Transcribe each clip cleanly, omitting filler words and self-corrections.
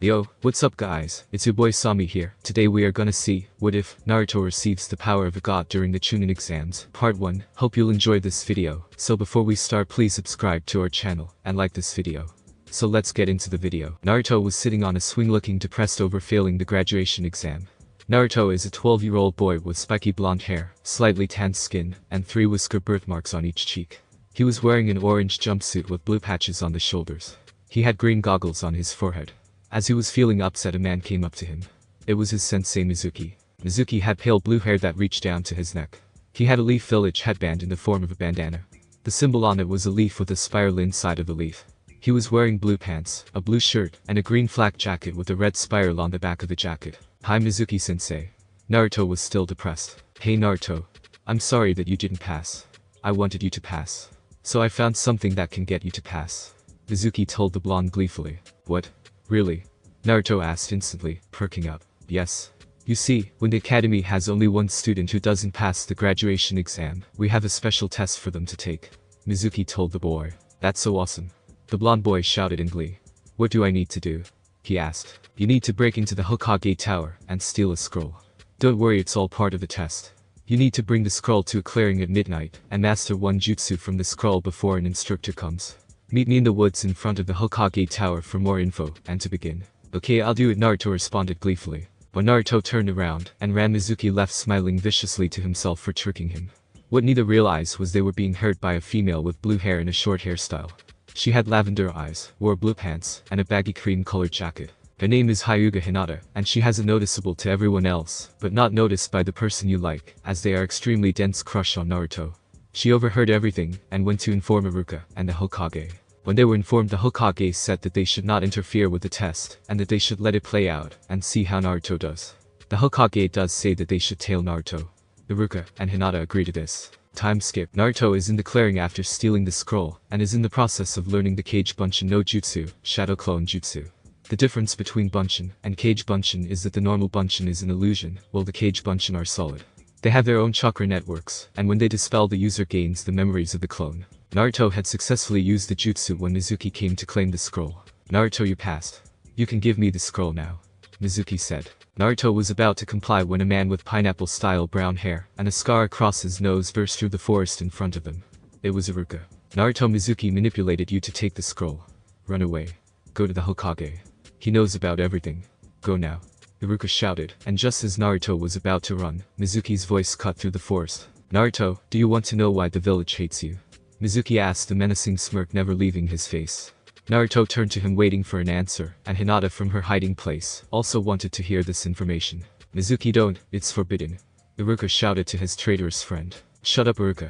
Yo, what's up guys, it's your boy Sami here. Today we are gonna see, what if Naruto receives the power of a god during the Chunin Exams, part 1. Hope you'll enjoy this video. So before we start, please subscribe to our channel, and like this video. So let's get into the video. Naruto was sitting on a swing looking depressed over failing the graduation exam. Naruto is a 12-year-old boy with spiky blonde hair, slightly tanned skin, and 3 whisker birthmarks on each cheek. He was wearing an orange jumpsuit with blue patches on the shoulders. He had green goggles on his forehead. As he was feeling upset, a man came up to him. It was his sensei Mizuki. Mizuki had pale blue hair that reached down to his neck. He had a leaf village headband in the form of a bandana. The symbol on it was a leaf with a spiral inside of the leaf. He was wearing blue pants, a blue shirt, and a green flak jacket with a red spiral on the back of the jacket. Hi Mizuki-sensei. Naruto was still depressed. Hey Naruto. I'm sorry that you didn't pass. I wanted you to pass. So I found something that can get you to pass. Mizuki told the blonde gleefully. What? Really? Naruto asked instantly, perking up. Yes. You see, when the academy has only one student who doesn't pass the graduation exam, we have a special test for them to take. Mizuki told the boy. That's so awesome. The blonde boy shouted in glee. What do I need to do? He asked. You need to break into the Hokage tower and steal a scroll. Don't worry, it's all part of the test. You need to bring the scroll to a clearing at midnight and master one jutsu from the scroll before an instructor comes. Meet me in the woods in front of the Hokage tower for more info and to begin. Okay, I'll do it, Naruto responded gleefully. When Naruto turned around and ran, Mizuki left smiling viciously to himself for tricking him. What neither realized was they were being hurt by a female with blue hair and a short hairstyle. She had lavender eyes, wore blue pants, and a baggy cream-colored jacket. Her name is Hyuga Hinata, and she has a noticeable to everyone else, but not noticed by the person you like, as they are extremely dense crush on Naruto. She overheard everything, and went to inform Iruka and the Hokage. When they were informed, the Hokage said that they should not interfere with the test, and that they should let it play out, and see how Naruto does. The Hokage does say that they should tail Naruto. Iruka and Hinata agree to this. Time skip. Naruto is in the clearing after stealing the scroll, and is in the process of learning the Kage Bunshin no Jutsu, Shadow Clone Jutsu. The difference between Bunshin and Kage Bunshin is that the normal Bunshin is an illusion, while the Kage Bunshin are solid. They have their own chakra networks, and when they dispel, the user gains the memories of the clone. Naruto had successfully used the jutsu when Mizuki came to claim the scroll. Naruto, you passed. You can give me the scroll now, Mizuki said. Naruto was about to comply when a man with pineapple-style brown hair and a scar across his nose burst through the forest in front of them. It was Iruka. Naruto, Mizuki manipulated you to take the scroll. Run away. Go to the Hokage. He knows about everything. Go now. Iruka shouted, and just as Naruto was about to run, Mizuki's voice cut through the forest. Naruto, do you want to know why the village hates you? Mizuki asked, a menacing smirk never leaving his face. Naruto turned to him waiting for an answer, and Hinata from her hiding place also wanted to hear this information. Mizuki, don't, it's forbidden. Iruka shouted to his traitorous friend. Shut up, Iruka.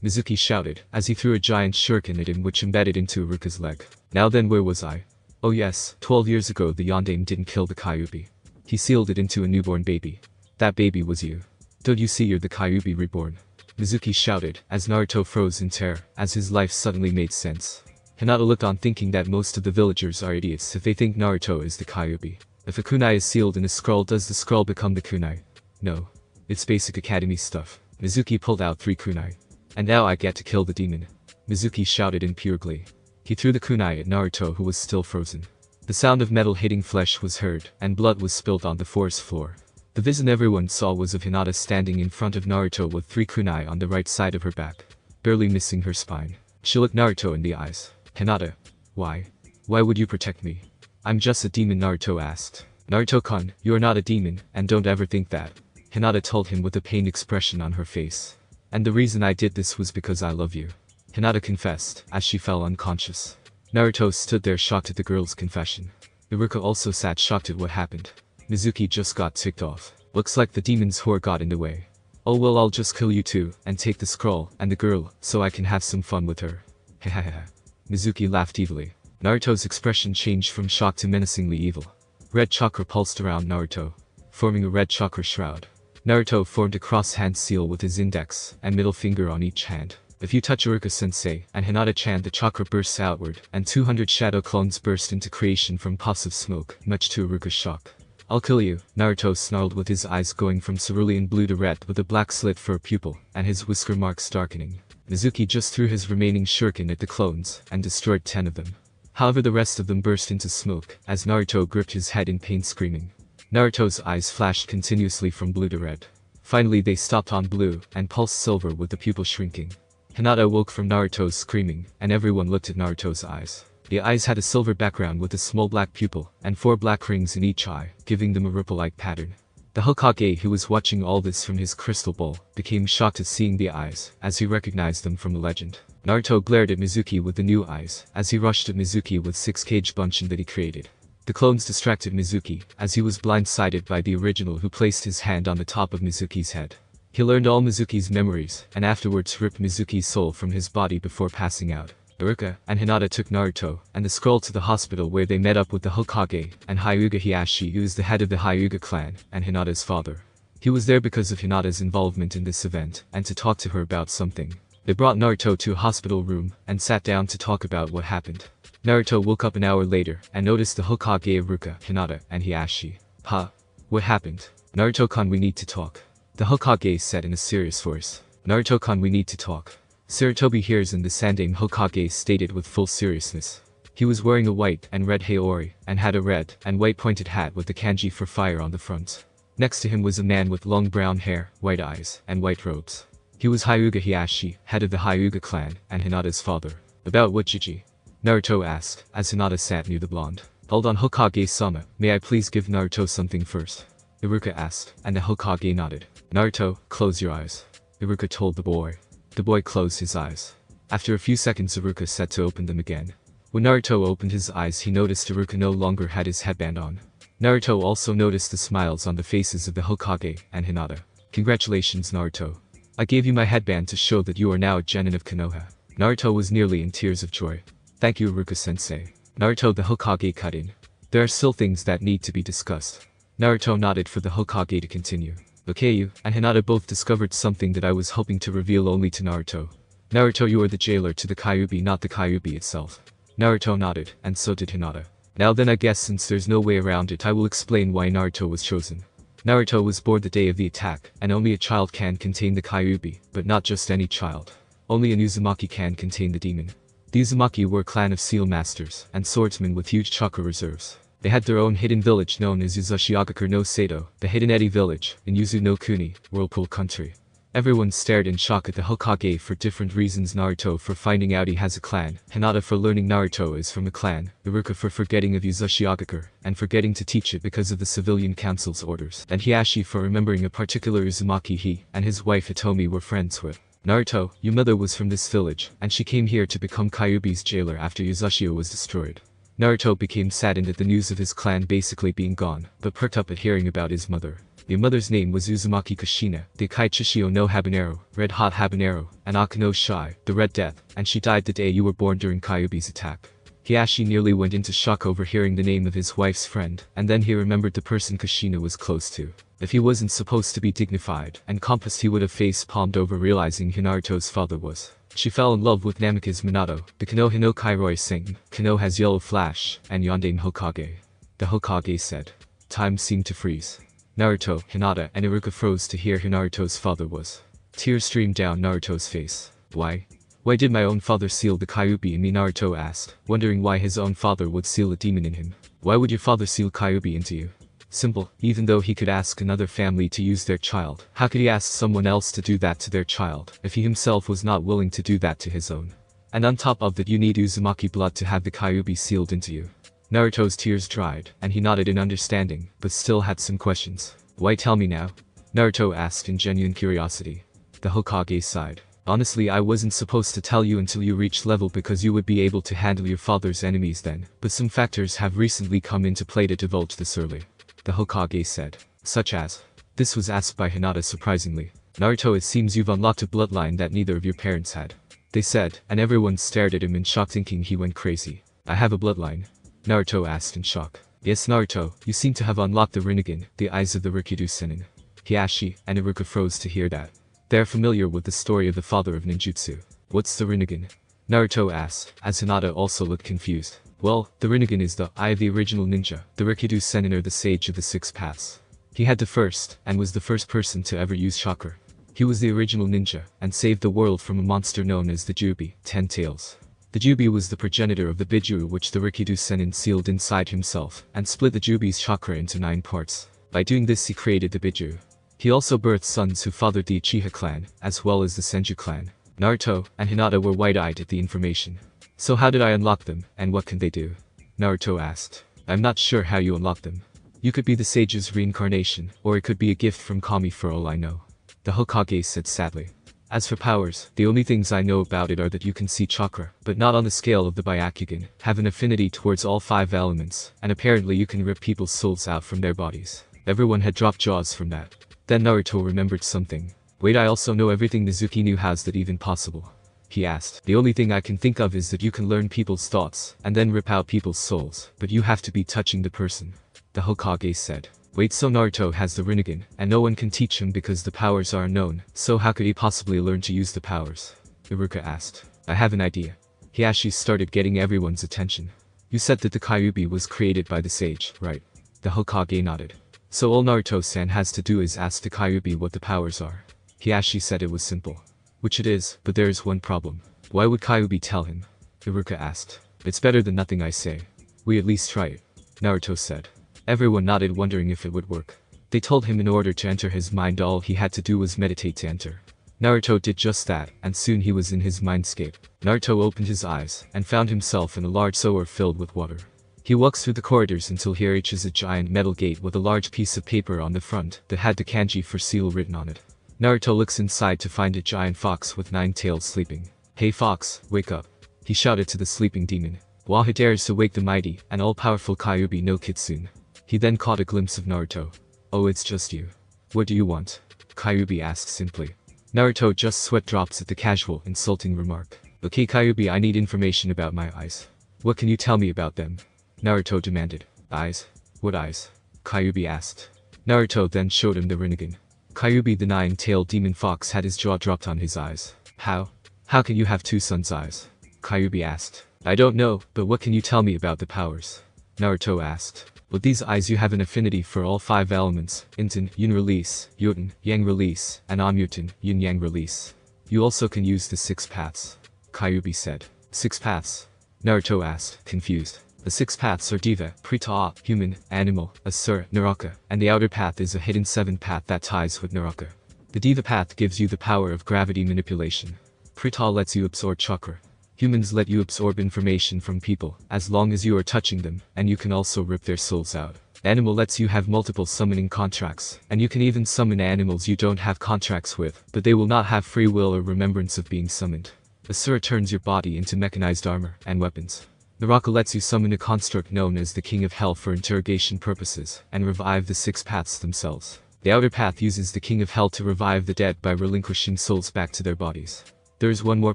Mizuki shouted, as he threw a giant shuriken at him which embedded into Iruka's leg. Now then, where was I? Oh yes, 12 years ago the Yondaime didn't kill the Kyuubi. He sealed it into a newborn baby. That baby was you. Don't you see, you're the Kyuubi reborn? Mizuki shouted, as Naruto froze in terror, as his life suddenly made sense. Hinata looked on, thinking that most of the villagers are idiots if they think Naruto is the Kyuubi. If a kunai is sealed in a scroll, does the scroll become the kunai? No. It's basic academy stuff. Mizuki pulled out 3 kunai. And now I get to kill the demon. Mizuki shouted in pure glee. He threw the kunai at Naruto, who was still frozen. The sound of metal hitting flesh was heard, and blood was spilled on the forest floor. The vision everyone saw was of Hinata standing in front of Naruto with 3 kunai on the right side of her back, barely missing her spine. She looked Naruto in the eyes. Hinata. Why? Why would you protect me? I'm just a demon, Naruto asked. Naruto-kun, you are not a demon, and don't ever think that. Hinata told him with a pained expression on her face. And the reason I did this was because I love you. Hinata confessed, as she fell unconscious. Naruto stood there shocked at the girl's confession. Iruka also sat shocked at what happened. Mizuki just got ticked off. Looks like the demon's whore got in the way. Oh well, I'll just kill you too, and take the scroll and the girl, so I can have some fun with her. Hehehe. Mizuki laughed evilly. Naruto's expression changed from shock to menacingly evil. Red chakra pulsed around Naruto, forming a red chakra shroud. Naruto formed a cross-hand seal with his index and middle finger on each hand. If you touch Iruka-sensei and Hinata-chan, the chakra bursts outward, and 200 shadow clones burst into creation from puffs of smoke, much to Iruka's shock. I'll kill you, Naruto snarled, with his eyes going from cerulean blue to red with a black slit for a pupil, and his whisker marks darkening. Mizuki just threw his remaining shuriken at the clones, and destroyed 10 of them. However, the rest of them burst into smoke, as Naruto gripped his head in pain, screaming. Naruto's eyes flashed continuously from blue to red. Finally they stopped on blue, and pulsed silver with the pupil shrinking. Hinata awoke from Naruto's screaming, and everyone looked at Naruto's eyes. The eyes had a silver background with a small black pupil, and 4 black rings in each eye, giving them a ripple-like pattern. The Hokage, who was watching all this from his crystal ball, became shocked at seeing the eyes, as he recognized them from the legend. Naruto glared at Mizuki with the new eyes, as he rushed at Mizuki with 6 cage bunshin that he created. The clones distracted Mizuki, as he was blindsided by the original, who placed his hand on the top of Mizuki's head. He learned all Mizuki's memories, and afterwards ripped Mizuki's soul from his body before passing out. Iruka and Hinata took Naruto and the scroll to the hospital, where they met up with the Hokage and Hyuga Hiashi, who is the head of the Hyuga clan and Hinata's father. He was there because of Hinata's involvement in this event and to talk to her about something. They brought Naruto to a hospital room and sat down to talk about what happened. Naruto woke up an hour later and noticed the Hokage, Iruka, Hinata, and Hiashi. "Huh? What happened?" "Naruto-kun, we need to talk," the Hokage said in a serious voice. "Naruto-kun, we need to talk." Sarutobi Hiruzen, the Sandaime Hokage, stated with full seriousness. He was wearing a white and red haori, and had a red and white pointed hat with the kanji for fire on the front. Next to him was a man with long brown hair, white eyes, and white robes. He was Hyuga Hiashi, head of the Hyuga clan, and Hinata's father. "About what, Jiji?" Naruto asked, as Hinata sat near the blonde. "Hold on, Hokage-sama, may I please give Naruto something first?" Iruka asked, and the Hokage nodded. "Naruto, close your eyes," Iruka told the boy. The boy closed his eyes. After a few seconds, Iruka said to open them again. When Naruto opened his eyes, he noticed Iruka no longer had his headband on. Naruto also noticed the smiles on the faces of the Hokage and Hinata. "Congratulations, Naruto. I gave you my headband to show that you are now a genin of Konoha." Naruto was nearly in tears of joy. "Thank you, Iruka-sensei." Naruto, the Hokage, cut in. "There are still things that need to be discussed." Naruto nodded for the Hokage to continue. "Okay, you and Hinata both discovered something that I was hoping to reveal only to Naruto. Naruto, you are the jailer to the Kyuubi, not the Kyuubi itself." Naruto nodded, and so did Hinata. "Now then, I guess since there's no way around it, I will explain why Naruto was chosen. Naruto was born the day of the attack, and only a child can contain the Kyuubi, but not just any child. Only an Uzumaki can contain the demon. The Uzumaki were a clan of seal masters and swordsmen with huge chakra reserves. They had their own hidden village known as Uzushiagaku no Seto, the Hidden Eddy village, in Yuzu no Kuni, Whirlpool country. Everyone stared in shock at the Hokage for different reasons. Naruto for finding out he has a clan, Hinata for learning Naruto is from a clan, Iruka for forgetting of Uzushiagaku and forgetting to teach it because of the civilian council's orders, and Hiashi for remembering a particular Uzumaki he and his wife Hitomi were friends with. Naruto, your mother was from this village, and she came here to become Kyuubi's jailer after Uzashio was destroyed." Naruto became saddened at the news of his clan basically being gone, but perked up at hearing about his mother. Your mother's name was Uzumaki Kushina, the Akai Chishio no Habanero, Red Hot Habanero, and Akano Shai, the Red Death, and she died the day you were born during Kyuubi's attack. Hiashi nearly went into shock over hearing the name of his wife's friend, and then he remembered the person Kushina was close to. If he wasn't supposed to be dignified and compassed, he would have face-palmed over realizing who Naruto's father was. She fell in love with Namikaze Minato, the Konoha no Kairoi Sing, Konoha has Yellow Flash, and Yondaime Hokage. The Hokage said. Time seemed to freeze. Naruto, Hinata, and Iruka froze to hear who Naruto's father was. Tears streamed down Naruto's face. Why? Why did my own father seal the Kyuubi in me? Naruto asked, wondering why his own father would seal a demon in him. Why would your father seal Kyuubi into you? Simple, even though he could ask another family to use their child, how could he ask someone else to do that to their child, if he himself was not willing to do that to his own? And on top of that, you need Uzumaki blood to have the Kyuubi sealed into you. Naruto's tears dried, and he nodded in understanding, but still had some questions. Why tell me now? Naruto asked in genuine curiosity. The Hokage sighed. Honestly, I wasn't supposed to tell you until you reached level because you would be able to handle your father's enemies then, but some factors have recently come into play to divulge this early. The Hokage said. Such as? This was asked by Hinata surprisingly. Naruto, it seems you've unlocked a bloodline that neither of your parents had. They said, and everyone stared at him in shock thinking he went crazy. I have a bloodline? Naruto asked in shock. Yes, Naruto, you seem to have unlocked the Rinnegan, the eyes of the Rikudu Sennin. Hiashi and Iruka froze to hear that. They are familiar with the story of the father of ninjutsu. What's the Rinnegan? Naruto asked, as Hinata also looked confused. Well, the Rinnegan is the eye of the original ninja, the Rikudu Sennin, or the sage of the six paths. He had the first, and was the first person to ever use chakra. He was the original ninja, and saved the world from a monster known as the Jubi, 10 Tails. The Jubi was the progenitor of the Biju which the Rikido Sennin sealed inside himself, and split the Jubi's chakra into 9 parts. By doing this he created the Biju. He also birthed sons who fathered the Uchiha clan, as well as the Senju clan. Naruto and Hinata were wide-eyed at the information. So how did I unlock them, and what can they do? Naruto asked. I'm not sure how you unlock them. You could be the sage's reincarnation, or it could be a gift from Kami for all I know. The Hokage said sadly. As for powers, the only things I know about it are that you can see chakra, but not on the scale of the Byakugan, have an affinity towards all 5 elements, and apparently you can rip people's souls out from their bodies. Everyone had dropped jaws from that. Then Naruto remembered something. Wait, I also know everything Mizuki knew. How's that even possible? He asked. The only thing I can think of is that you can learn people's thoughts, and then rip out people's souls, but you have to be touching the person. The Hokage said. Wait, so Naruto has the Rinnegan, and no one can teach him because the powers are unknown, so how could he possibly learn to use the powers? Iruka asked. I have an idea. Hiashi started getting everyone's attention. You said that the Kyuubi was created by the sage, right? The Hokage nodded. So all Naruto-san has to do is ask the Kyuubi what the powers are. Hiashi said it was simple. Which it is, but there is one problem. Why would Kyuubi tell him? Iruka asked. It's better than nothing, I say. We at least try it. Naruto said. Everyone nodded, wondering if it would work. They told him in order to enter his mind all he had to do was meditate to enter. Naruto did just that, and soon he was in his mindscape. Naruto opened his eyes, and found himself in a large sewer filled with water. He walks through the corridors until he reaches a giant metal gate with a large piece of paper on the front that had the kanji for seal written on it. Naruto looks inside to find a giant fox with 9 tails sleeping. Hey fox, wake up. He shouted to the sleeping demon. While he dares to wake the mighty and all-powerful Kyuubi no Kitsune. He then caught a glimpse of Naruto. Oh, it's just you. What do you want? Kyuubi asked simply. Naruto just sweat drops at the casual, insulting remark. Okay Kyuubi, I need information about my eyes. What can you tell me about them? Naruto demanded. Eyes? What eyes? Kyuubi asked. Naruto then showed him the Rinnegan. Kyuubi the 9-tailed demon fox had his jaw dropped on his eyes. How? How can you have 2 sons' eyes? Kyuubi asked. I don't know, but what can you tell me about the powers? Naruto asked. With these eyes you have an affinity for all 5 elements, Inten, Yin release, Yoten, Yang release, and Amuten, Yin Yang release. You also can use the 6 paths. Kyuubi said. 6 paths? Naruto asked, confused. The 6 paths are Diva, Prita, human, animal, Asura, Naraka, and the outer path is a hidden 7th path that ties with Naraka. The Diva path gives you the power of gravity manipulation. Prita lets you absorb chakra. Humans let you absorb information from people, as long as you are touching them, and you can also rip their souls out. Animal lets you have multiple summoning contracts, and you can even summon animals you don't have contracts with, but they will not have free will or remembrance of being summoned. Asura turns your body into mechanized armor and weapons. Naraka lets you summon a construct known as the King of Hell for interrogation purposes, and revive the 6 paths themselves. The outer path uses the King of Hell to revive the dead by relinquishing souls back to their bodies. There is one more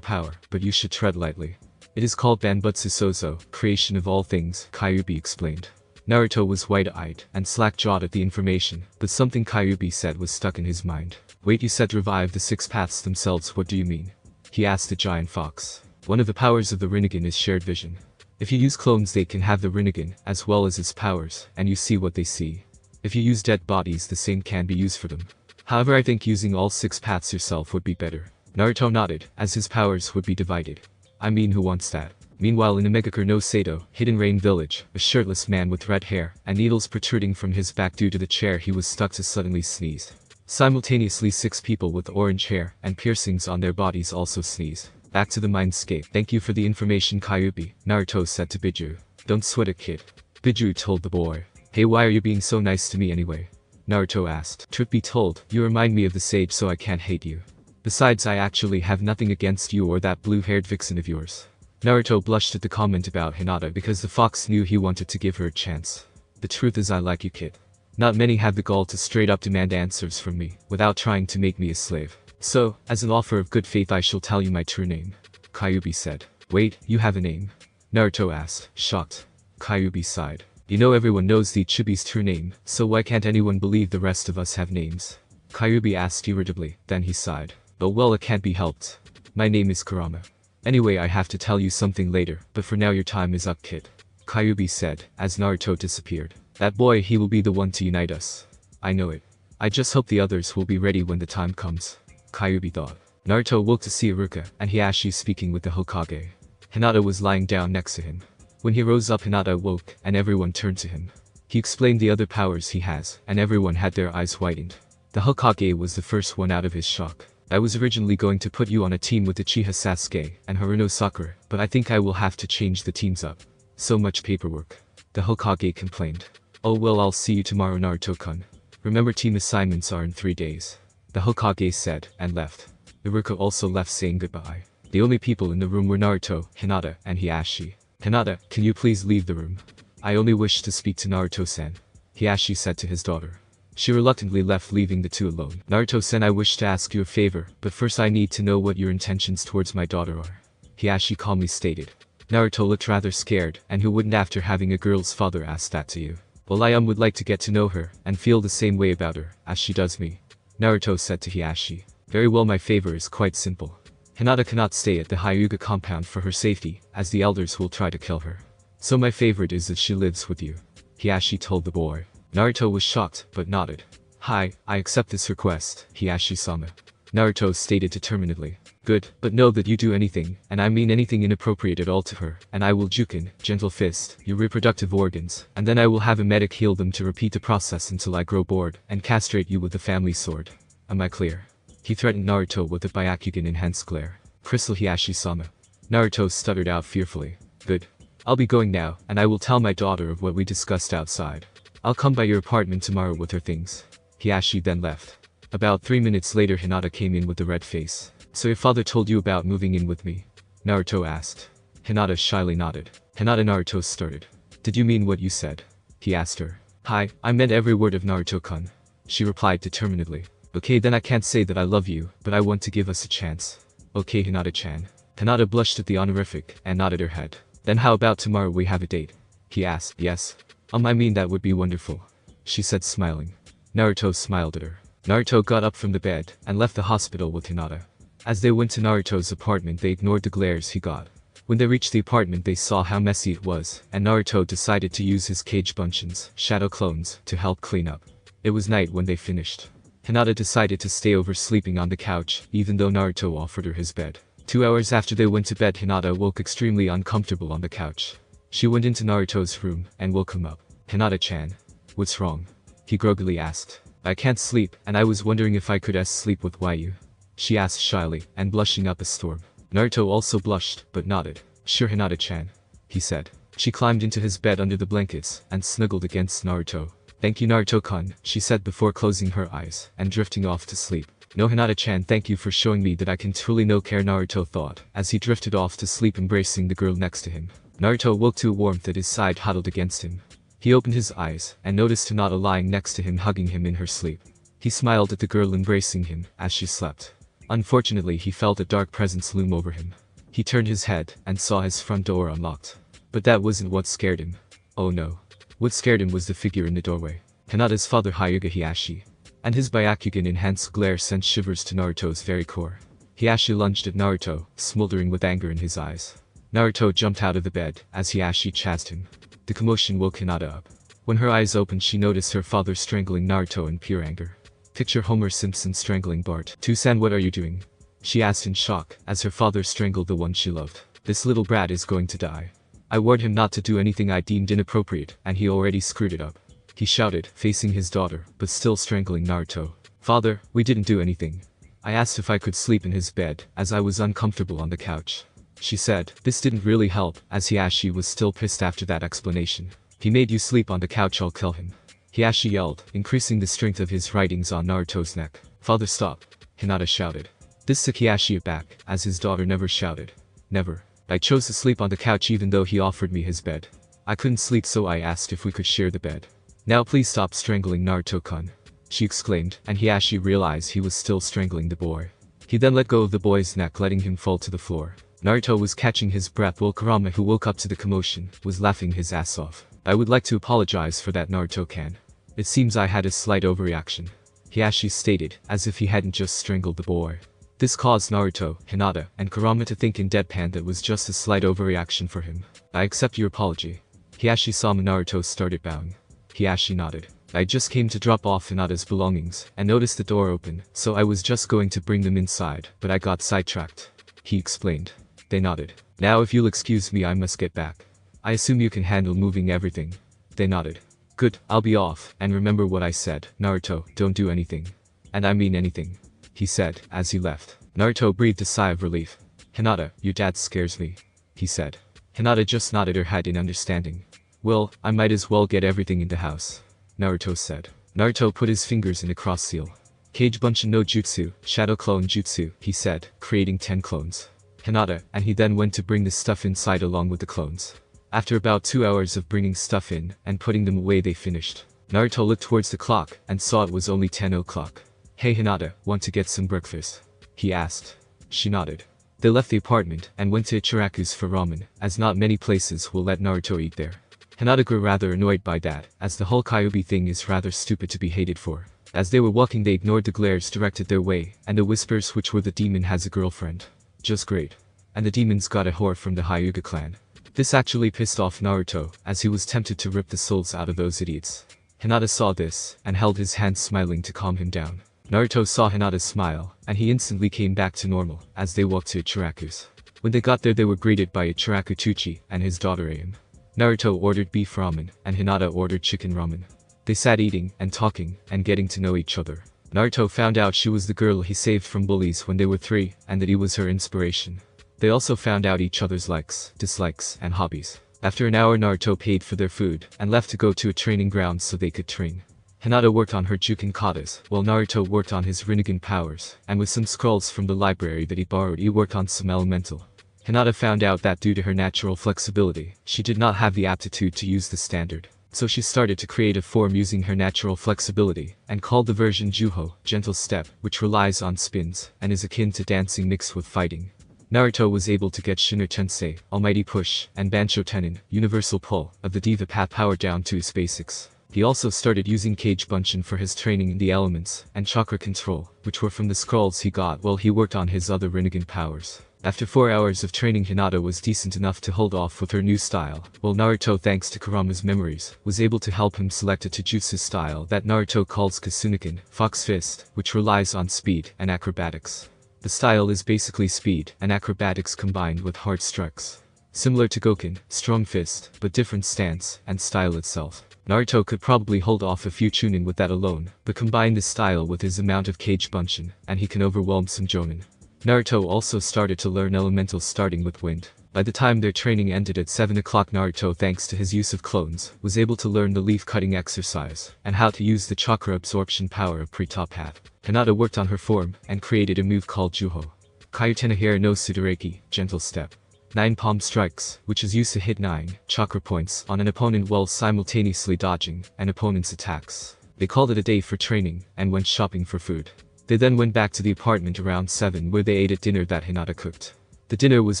power, but you should tread lightly. It is called Banbutsu Sozo, creation of all things, Kyuubi explained. Naruto was wide-eyed and slack-jawed at the information, but something Kyuubi said was stuck in his mind. Wait, you said revive the 6 paths themselves, what do you mean? He asked the giant fox. One of the powers of the Rinnegan is shared vision. If you use clones they can have the Rinnegan, as well as its powers, and you see what they see. If you use dead bodies the same can be used for them. However, I think using all 6 paths yourself would be better. Naruto nodded, as his powers would be divided. I mean, who wants that? Meanwhile in Omegakure no Sato, Hidden Rain Village, a shirtless man with red hair, and needles protruding from his back due to the chair he was stuck to suddenly sneezed. Simultaneously 6 people with orange hair and piercings on their bodies also sneezed. Back to the mindscape. Thank you for the information Kyuubi, Naruto said to Biju. Don't sweat it kid. Biju told the boy. Hey, why are you being so nice to me anyway? Naruto asked. Truth be told, you remind me of the sage so I can't hate you. Besides, I actually have nothing against you or that blue-haired vixen of yours. Naruto blushed at the comment about Hinata because the fox knew he wanted to give her a chance. The truth is I like you kid. Not many have the gall to straight up demand answers from me, without trying to make me a slave. So, as an offer of good faith I shall tell you my true name. Kyuubi said. Wait, you have a name? Naruto asked, shocked. Kyuubi sighed. You know everyone knows the Ichibi's true name, so why can't anyone believe the rest of us have names? Kyuubi asked irritably, then he sighed. Oh well, it can't be helped. My name is Kurama. Anyway, I have to tell you something later, but for now your time is up kid. Kyuubi said, as Naruto disappeared. That boy, he will be the one to unite us. I know it. I just hope the others will be ready when the time comes. Kyuubi thought. Naruto woke to see Iruka and Hiashi speaking with the Hokage. Hinata was lying down next to him. When he rose up, Hinata awoke, and everyone turned to him. He explained the other powers he has, and everyone had their eyes widened. The Hokage was the first one out of his shock. I was originally going to put you on a team with Uchiha Sasuke and Haruno Sakura, but I think I will have to change the teams up. So much paperwork. The Hokage complained. Oh well, I'll see you tomorrow, Naruto-kun. Remember, team assignments are in 3 days. The Hokage said, and left. Iruka also left, saying goodbye. The only people in the room were Naruto, Hinata, and Hiashi. Hinata, can you please leave the room? I only wish to speak to Naruto-san, Hiashi said to his daughter. She reluctantly left, leaving the two alone. Naruto-san, I wish to ask you a favor, but first I need to know what your intentions towards my daughter are, Hiashi calmly stated. Naruto looked rather scared, and who wouldn't after having a girl's father ask that to you? Well, I would like to get to know her, and feel the same way about her, as she does me, Naruto said to Hiashi. Very well, my favor is quite simple. Hinata cannot stay at the Hyuga compound for her safety, as the elders will try to kill her. So my favorite is that she lives with you, Hiashi told the boy. Naruto was shocked, but nodded. Hi, I accept this request, Hiashi-sama, Naruto stated determinedly. Good, but know that you do anything, and I mean anything inappropriate at all to her, and I will jukin, gentle fist, your reproductive organs, and then I will have a medic heal them to repeat the process until I grow bored, and castrate you with the family sword. Am I clear? He threatened Naruto with a Byakugan enhanced glare. Crystal, Hiashi-sama. Naruto stuttered out fearfully. Good. I'll be going now, and I will tell my daughter of what we discussed outside. I'll come by your apartment tomorrow with her things. Hiashi then left. About 3 minutes later, Hinata came in with a red face. So your father told you about moving in with me? Naruto asked. Hinata shyly nodded. Hinata, Naruto started. Did you mean what you said? He asked her. Hi, I meant every word of Naruto-kun, she replied determinedly. Okay, then I can't say that I love you, but I want to give us a chance. Okay, Hinata-chan. Hinata blushed at the honorific and nodded her head. Then how about tomorrow we have a date? He asked. Yes. I mean that would be wonderful, she said smiling. Naruto smiled at her. Naruto got up from the bed and left the hospital with Hinata. As they went to Naruto's apartment, they ignored the glares he got. When they reached the apartment, they saw how messy it was, and Naruto decided to use his Kage Bunshin's shadow clones to help clean up. It was night when they finished. Hinata decided to stay over, sleeping on the couch, even though Naruto offered her his bed. 2 hours after they went to bed, Hinata woke extremely uncomfortable on the couch. She went into Naruto's room and woke him up. Hinata-chan. What's wrong? He groggily asked. I can't sleep, and I was wondering if I could sleep with you, she asked shyly, and blushing up a storm. Naruto also blushed, but nodded. Sure, Hinata-chan, he said. She climbed into his bed under the blankets, and snuggled against Naruto. Thank you, Naruto-kun, she said before closing her eyes, and drifting off to sleep. No, Hinata-chan, thank you for showing me that I can truly no care, Naruto thought, as he drifted off to sleep, embracing the girl next to him. Naruto woke to a warmth at his side, huddled against him. He opened his eyes, and noticed Hinata lying next to him, hugging him in her sleep. He smiled at the girl embracing him, as she slept. Unfortunately, he felt a dark presence loom over him. He turned his head, and saw his front door unlocked. But that wasn't what scared him. Oh no. What scared him was the figure in the doorway. Hinata's father, Hyuga Hiashi. And his Byakugan enhanced glare sent shivers to Naruto's very core. Hiashi lunged at Naruto, smoldering with anger in his eyes. Naruto jumped out of the bed, as Hiashi chased him. The commotion woke Hinata up. When her eyes opened, she noticed her father strangling Naruto in pure anger. Picture Homer Simpson strangling Bart. Tusan, what are you doing? She asked in shock, as her father strangled the one she loved. This little brat is going to die. I warned him not to do anything I deemed inappropriate, and he already screwed it up, he shouted, facing his daughter, but still strangling Naruto. Father, we didn't do anything. I asked if I could sleep in his bed, as I was uncomfortable on the couch, she said. This didn't really help, as Hiashi was still pissed after that explanation. He made you sleep on the couch, I'll kill him, Hiashi yelled, increasing the strength of his writings on Naruto's neck. Father, stop, Hinata shouted. This took Hiashi aback, as his daughter never shouted. Never. I chose to sleep on the couch even though he offered me his bed. I couldn't sleep, so I asked if we could share the bed. Now please stop strangling Naruto-kun, she exclaimed, and Hiashi realized he was still strangling the boy. He then let go of the boy's neck, letting him fall to the floor. Naruto was catching his breath while Kurama, who woke up to the commotion, was laughing his ass off. I would like to apologize for that, Naruto-kan. It seems I had a slight overreaction, Hiashi stated, as if he hadn't just strangled the boy. This caused Naruto, Hinata, and Kurama to think in deadpan that was just a slight overreaction for him. I accept your apology. Hiashi-sama. Naruto started bowing. Hiashi nodded. I just came to drop off Hinata's belongings, and noticed the door open, so I was just going to bring them inside, but I got sidetracked, he explained. They nodded. Now if you'll excuse me, I must get back. I assume you can handle moving everything. They nodded. Good, I'll be off, and remember what I said, Naruto, don't do anything. And I mean anything. He said, as he left. Naruto breathed a sigh of relief. Hinata, your dad scares me. He said. Hinata just nodded her head in understanding. Well, I might as well get everything in the house. Naruto said. Naruto put his fingers in a cross seal. Kage Bunshin no Jutsu, Shadow Clone Jutsu, he said, creating 10 clones. Hinata, and he then went to bring the stuff inside along with the clones. After about 2 hours of bringing stuff in and putting them away, they finished. Naruto looked towards the clock and saw it was only 10 o'clock. Hey Hinata, want to get some breakfast? He asked. She nodded. They left the apartment and went to Ichiraku's for ramen, as not many places will let Naruto eat there. Hinata grew rather annoyed by that, as the whole Kyuubi thing is rather stupid to be hated for. As they were walking, they ignored the glares directed their way, and the whispers which were the demon has a girlfriend. Just great. And the demons got a whore from the Hyuga clan. This actually pissed off Naruto, as he was tempted to rip the souls out of those idiots. Hinata saw this, and held his hand smiling to calm him down. Naruto saw Hinata smile, and he instantly came back to normal, as they walked to Ichiraku's. When they got there, they were greeted by Ichiraku Tuchi and his daughter Aim. Naruto ordered beef ramen, and Hinata ordered chicken ramen. They sat eating, and talking, and getting to know each other. Naruto found out she was the girl he saved from bullies when they were 3, and that he was her inspiration. They also found out each other's likes, dislikes, and hobbies. After an hour, Naruto paid for their food, and left to go to a training ground so they could train. Hinata worked on her Juken katas, while Naruto worked on his Rinnegan powers, and with some scrolls from the library that he borrowed, he worked on some elemental. Hinata found out that due to her natural flexibility, she did not have the aptitude to use the standard. So she started to create a form using her natural flexibility, and called the version Juho, gentle step, which relies on spins, and is akin to dancing mixed with fighting. Naruto was able to get Shino Tensei, Almighty Push, and Bansho Tenin, Universal Pull, of the Diva Path power down to its basics. He also started using Kage Bunshin for his training in the elements, and chakra control, which were from the scrolls he got while he worked on his other Rinnegan powers. After 4 hours of training, Hinata was decent enough to hold off with her new style, while Naruto, thanks to Kurama's memories, was able to help him select a Taijutsu style that Naruto calls Kasuniken, Fox Fist, which relies on speed and acrobatics. The style is basically speed and acrobatics combined with hard strikes. Similar to Goken, Strong Fist, but different stance and style itself. Naruto could probably hold off a few Chunin with that alone, but combine this style with his amount of Kage Bunshin, and he can overwhelm some Jonin. Naruto also started to learn elementals starting with wind. By the time their training ended at 7 o'clock, Naruto, thanks to his use of clones, was able to learn the leaf cutting exercise, and how to use the chakra absorption power of Pre-Top Path. Hinata worked on her form, and created a move called Juho. Kayutena Hira no Sudoreki, gentle step. 9 palm strikes, which is used to hit 9 chakra points on an opponent while simultaneously dodging an opponent's attacks. They called it a day for training, and went shopping for food. They then went back to the apartment around 7, where they ate at dinner that Hinata cooked. The dinner was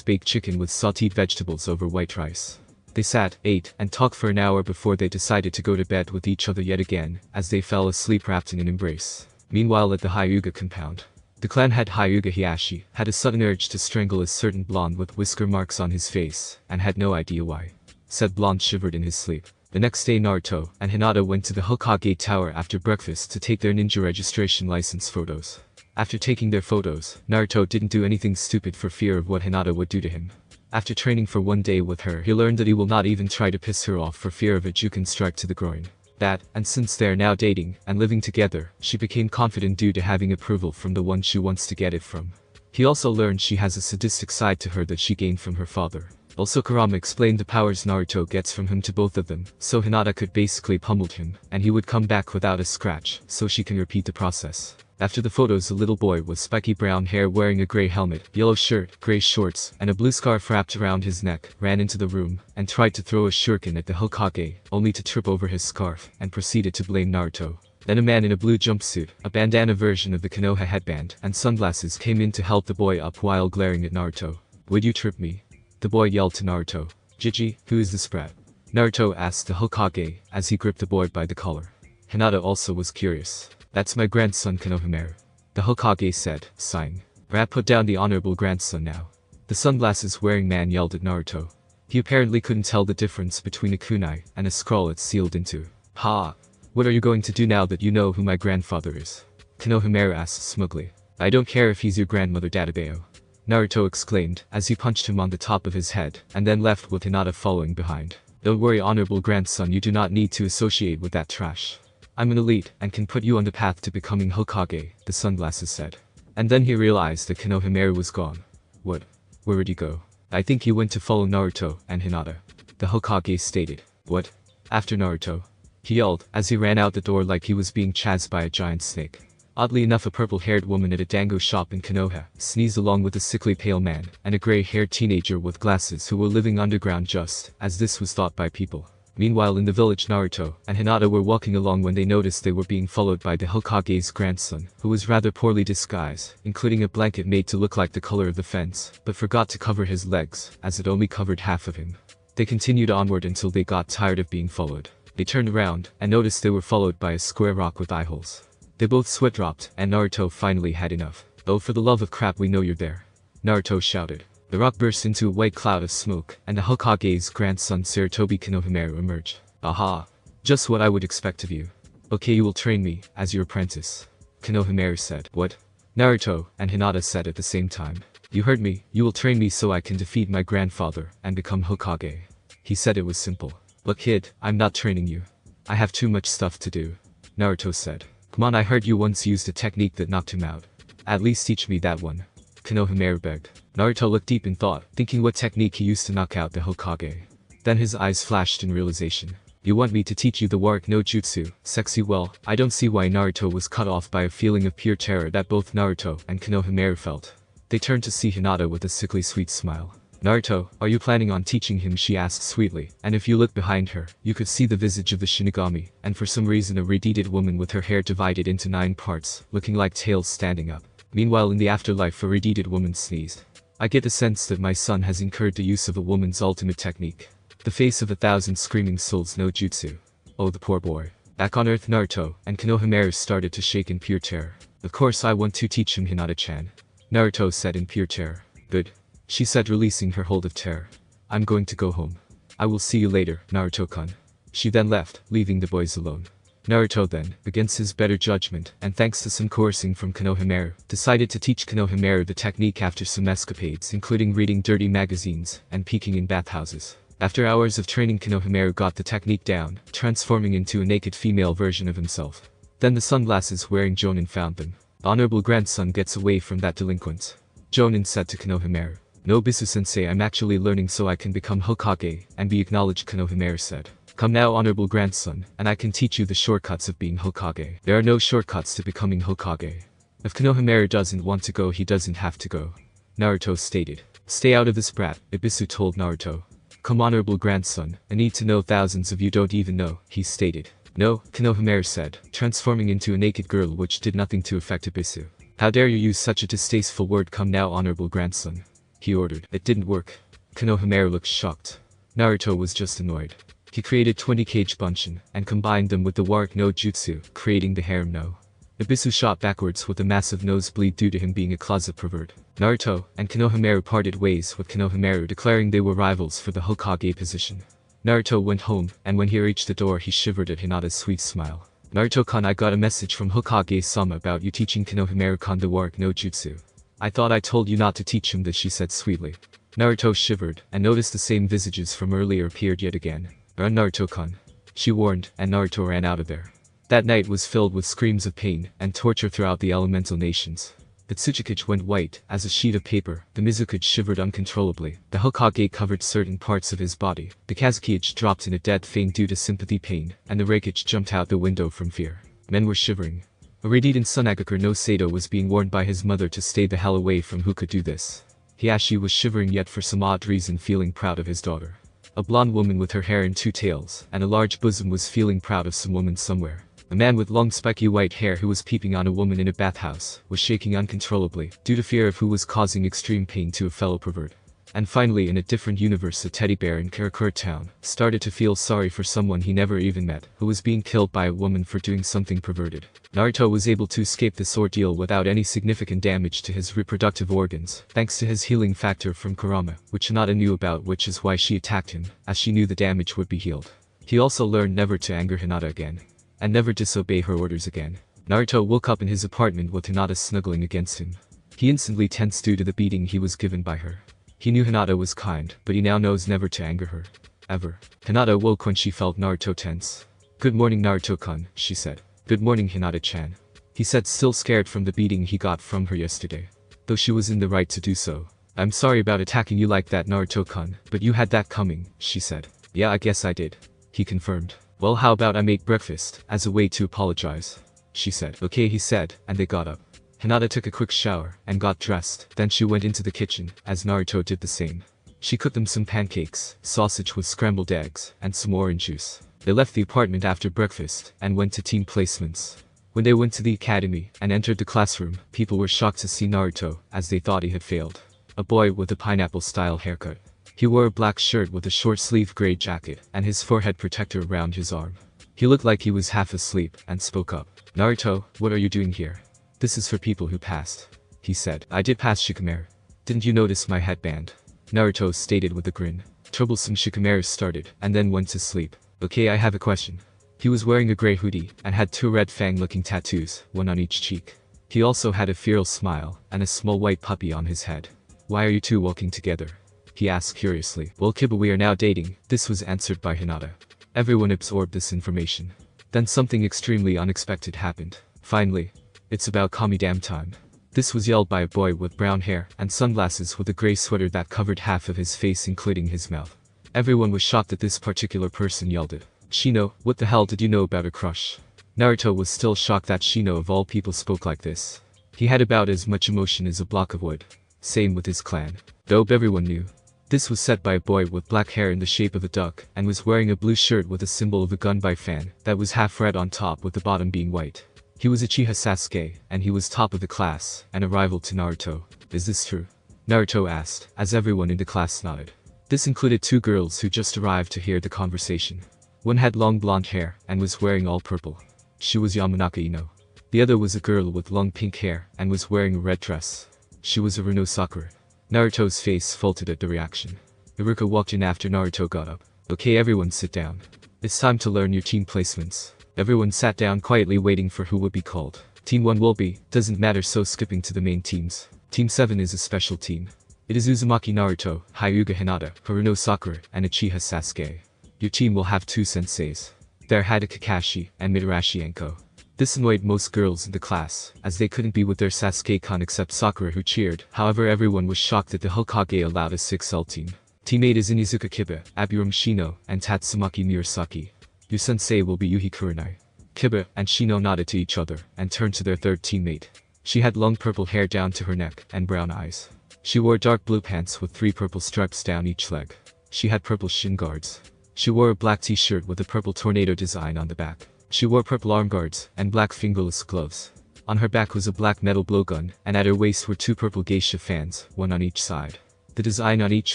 baked chicken with sauteed vegetables over white rice. They sat, ate, and talked for an hour before they decided to go to bed with each other yet again, as they fell asleep wrapped in an embrace. Meanwhile, at the Hyuga compound, the clan head Hyuga Hiashi had a sudden urge to strangle a certain blonde with whisker marks on his face, and had no idea why. Said blonde shivered in his sleep. The next day, Naruto and Hinata went to the Hokage tower after breakfast to take their ninja registration license photos. After taking their photos, Naruto didn't do anything stupid for fear of what Hinata would do to him. After training for 1 day with her, he learned that he will not even try to piss her off for fear of a Juken strike to the groin. That, and since they are now dating and living together, she became confident due to having approval from the one she wants to get it from. He also learned she has a sadistic side to her that she gained from her father. Also, Kurama explained the powers Naruto gets from him to both of them, so Hinata could basically pummel him, and he would come back without a scratch, so she can repeat the process. After the photos, a little boy with spiky brown hair wearing a gray helmet, yellow shirt, gray shorts, and a blue scarf wrapped around his neck, ran into the room, and tried to throw a shuriken at the Hokage, only to trip over his scarf, and proceeded to blame Naruto. Then a man in a blue jumpsuit, a bandana version of the Konoha headband, and sunglasses came in to help the boy up while glaring at Naruto. "Would you trip me?" The boy yelled to Naruto. "Jiji, who is this brat?" Naruto asked the Hokage, as he gripped the boy by the collar. Hinata also was curious. "That's my grandson Konohamaru," the Hokage said, sighing. "Brat, put down the honorable grandson now." The sunglasses-wearing man yelled at Naruto. He apparently couldn't tell the difference between a kunai and a scroll it's sealed into. "Ha! What are you going to do now that you know who my grandfather is?" Konohamaru asked smugly. "I don't care if he's your grandmother Dadabeo." Naruto exclaimed, as he punched him on the top of his head, and then left with Hinata following behind. Don't worry, honorable grandson, you do not need to associate with that trash. I'm an elite, and can put you on the path to becoming Hokage, the sunglasses said. And then he realized that Konohamaru was gone. What? Where did he go? I think he went to follow Naruto and Hinata. The Hokage stated. What? After Naruto? He yelled, as he ran out the door like he was being chased by a giant snake. Oddly enough, a purple-haired woman at a dango shop in Konoha sneezed along with a sickly pale man and a gray-haired teenager with glasses who were living underground, just as this was thought by people. Meanwhile, in the village, Naruto and Hinata were walking along when they noticed they were being followed by the Hokage's grandson, who was rather poorly disguised, including a blanket made to look like the color of the fence, but forgot to cover his legs, as it only covered half of him. They continued onward until they got tired of being followed. They turned around and noticed they were followed by a square rock with eye holes. They both sweat dropped, and Naruto finally had enough. Oh, for the love of crap, we know you're there, Naruto shouted. The rock burst into a white cloud of smoke, and the Hokage's grandson Sarutobi Konohamaru emerged. Aha! Just what I would expect of you. Okay, you will train me, as your apprentice, Konohamaru said. What? Naruto and Hinata said at the same time. You heard me, you will train me so I can defeat my grandfather and become Hokage. He said it was simple. Look kid, I'm not training you. I have too much stuff to do, Naruto said. Come on, I heard you once used a technique that knocked him out. At least teach me that one, Konohamaru begged. Naruto looked deep in thought, thinking what technique he used to knock out the Hokage. Then his eyes flashed in realization. You want me to teach you the Wark no Jutsu, sexy? Well, I don't see why. Naruto was cut off by a feeling of pure terror that both Naruto and Konohamaru felt. They turned to see Hinata with a sickly sweet smile. Naruto, are you planning on teaching him? She asked sweetly, and if you look behind her, you could see the visage of the Shinigami, and for some reason a red-headed woman with her hair divided into 9 parts, looking like tails standing up. Meanwhile, in the afterlife, a red-headed woman sneezed. I get the sense that my son has incurred the use of a woman's ultimate technique. The face of 1,000 screaming souls no jutsu. Oh, the poor boy. Back on Earth, Naruto and Konohamaru started to shake in pure terror. Of course I want to teach him, Hinata-chan, Naruto said in pure terror. Good, she said, releasing her hold of terror. I'm going to go home. I will see you later, Naruto-kun. She then left, leaving the boys alone. Naruto then, against his better judgment, and thanks to some coercing from Konohamaru, decided to teach Konohamaru the technique after some escapades, including reading dirty magazines and peeking in bathhouses. After hours of training, Konohamaru got the technique down, transforming into a naked female version of himself. Then the sunglasses wearing Jonin found them. The honorable grandson gets away from that delinquent, Jonin said to Konohamaru. No, Bisu-sensei, I'm actually learning so I can become Hokage and be acknowledged, Konohamaru said. Come now, honorable grandson, and I can teach you the shortcuts of being Hokage. There are no shortcuts to becoming Hokage. If Konohamaru doesn't want to go, he doesn't have to go, Naruto stated. Stay out of this brat, Ibisu told Naruto. Come, honorable grandson, I need to know. Thousands of you don't even know, he stated. No, Konohamaru said, transforming into a naked girl, which did nothing to affect Ibisu. How dare you use such a distasteful word? Come now, honorable grandson, he ordered. It didn't work. Konohamaru looked shocked. Naruto was just annoyed. He created 20 cage bunshin and combined them with the Wark no Jutsu, creating the harem no. Ibisu shot backwards with a massive nosebleed due to him being a closet pervert. Naruto and Konohamaru parted ways, with Konohamaru declaring they were rivals for the Hokage position. Naruto went home, and when he reached the door he shivered at Hinata's sweet smile. Naruto-kun, I got a message from Hokage-sama about you teaching Konohamaru-kun the Wark no Jutsu. I thought I told you not to teach him this, she said sweetly. Naruto shivered, and noticed the same visages from earlier appeared yet again. Run, Naruto-kun, she warned, and Naruto ran out of there. That night was filled with screams of pain and torture throughout the elemental nations. The Tsuchikage went white as a sheet of paper, the Mizuki shivered uncontrollably, the Hokage covered certain parts of his body, the Kazekage dropped in a dead faint due to sympathy pain, and the Reikage jumped out the window from fear. Men were shivering. A radiant Sunagakur no Sato was being warned by his mother to stay the hell away from who could do this. Hiashi was shivering, yet for some odd reason feeling proud of his daughter. A blonde woman with her hair in 2 tails and a large bosom was feeling proud of some woman somewhere. A man with long spiky white hair who was peeping on a woman in a bathhouse was shaking uncontrollably due to fear of who was causing extreme pain to a fellow pervert. And finally, in a different universe, a teddy bear in Karakura town started to feel sorry for someone he never even met who was being killed by a woman for doing something perverted. Naruto was able to escape this ordeal without any significant damage to his reproductive organs, thanks to his healing factor from Kurama, which Hinata knew about, which is why she attacked him, as she knew the damage would be healed. He also learned never to anger Hinata again, and never disobey her orders again. Naruto woke up in his apartment with Hinata snuggling against him. He instantly tensed due to the beating he was given by her. He knew Hinata was kind, but he now knows never to anger her. Ever. Hinata woke when she felt Naruto tense. "Good morning, Naruto-kun," she said. "Good morning, Hinata-chan," he said, still scared from the beating he got from her yesterday. Though she was in the right to do so. "I'm sorry about attacking you like that, Naruto-kun, but you had that coming," she said. "Yeah, I guess I did," he confirmed. "Well, how about I make breakfast, as a way to apologize?" she said. "Okay," he said, and they got up. Hinata took a quick shower, and got dressed, then she went into the kitchen, as Naruto did the same. She cooked them some pancakes, sausage with scrambled eggs, and some orange juice. They left the apartment after breakfast, and went to team placements. When they went to the academy, and entered the classroom, people were shocked to see Naruto, as they thought he had failed. A boy with a pineapple-style haircut. He wore a black shirt with a short-sleeved gray jacket, and his forehead protector around his arm. He looked like he was half asleep, and spoke up. "Naruto, what are you doing here?" "This is for people who passed," he said. "I did pass, Shikamaru. Didn't you notice my headband?" Naruto stated with a grin. Troublesome Shikamaru started, and then went to sleep. "Okay, I have a question." He was wearing a gray hoodie, and had two red fang-looking tattoos, one on each cheek. He also had a feral smile, and a small white puppy on his head. "Why are you two walking together?" he asked curiously. "Well, Kiba, we are now dating," this was answered by Hinata. Everyone absorbed this information. Then something extremely unexpected happened. Finally. "It's about Kami-dam time." This was yelled by a boy with brown hair and sunglasses with a gray sweater that covered half of his face including his mouth. Everyone was shocked that this particular person yelled it. "Shino, what the hell did you know about her crush?" Naruto was still shocked that Shino of all people spoke like this. He had about as much emotion as a block of wood. Same with his clan. Though everyone knew. This was said by a boy with black hair in the shape of a duck and was wearing a blue shirt with a symbol of a gun by fan that was half red on top with the bottom being white. He was Uchiha Sasuke, and he was top of the class, and a rival to Naruto. "Is this true?" Naruto asked, as everyone in the class nodded. This included two girls who just arrived to hear the conversation. One had long blonde hair, and was wearing all purple. She was Yamanaka Ino. The other was a girl with long pink hair, and was wearing a red dress. She was Aruno Sakura. Naruto's face faltered at the reaction. Iruka walked in after Naruto got up. "Okay, everyone sit down. It's time to learn your team placements." Everyone sat down quietly waiting for who would be called. Team 1 will be, doesn't matter, so skipping to the main teams. Team 7 is a special team. It is Uzumaki Naruto, Hyuga Hinata, Haruno Sakura, and Uchiha Sasuke. Your team will have two senseis. They are Hada Kakashi and Mitarashi Anko. This annoyed most girls in the class, as they couldn't be with their Sasuke-kun except Sakura who cheered. However, everyone was shocked that the Hokage allowed a 6L team. Team 8 is Inizuka Kiba, Aburame Shino, and Tatsumaki Murasaki. Your sensei will be Yuhi Kurenai. Kiba and Shino nodded to each other, and turned to their third teammate. She had long purple hair down to her neck, and brown eyes. She wore dark blue pants with 3 purple stripes down each leg. She had purple shin guards. She wore a black t-shirt with a purple tornado design on the back. She wore purple arm guards, and black fingerless gloves. On her back was a black metal blowgun, and at her waist were 2 purple geisha fans, one on each side. The design on each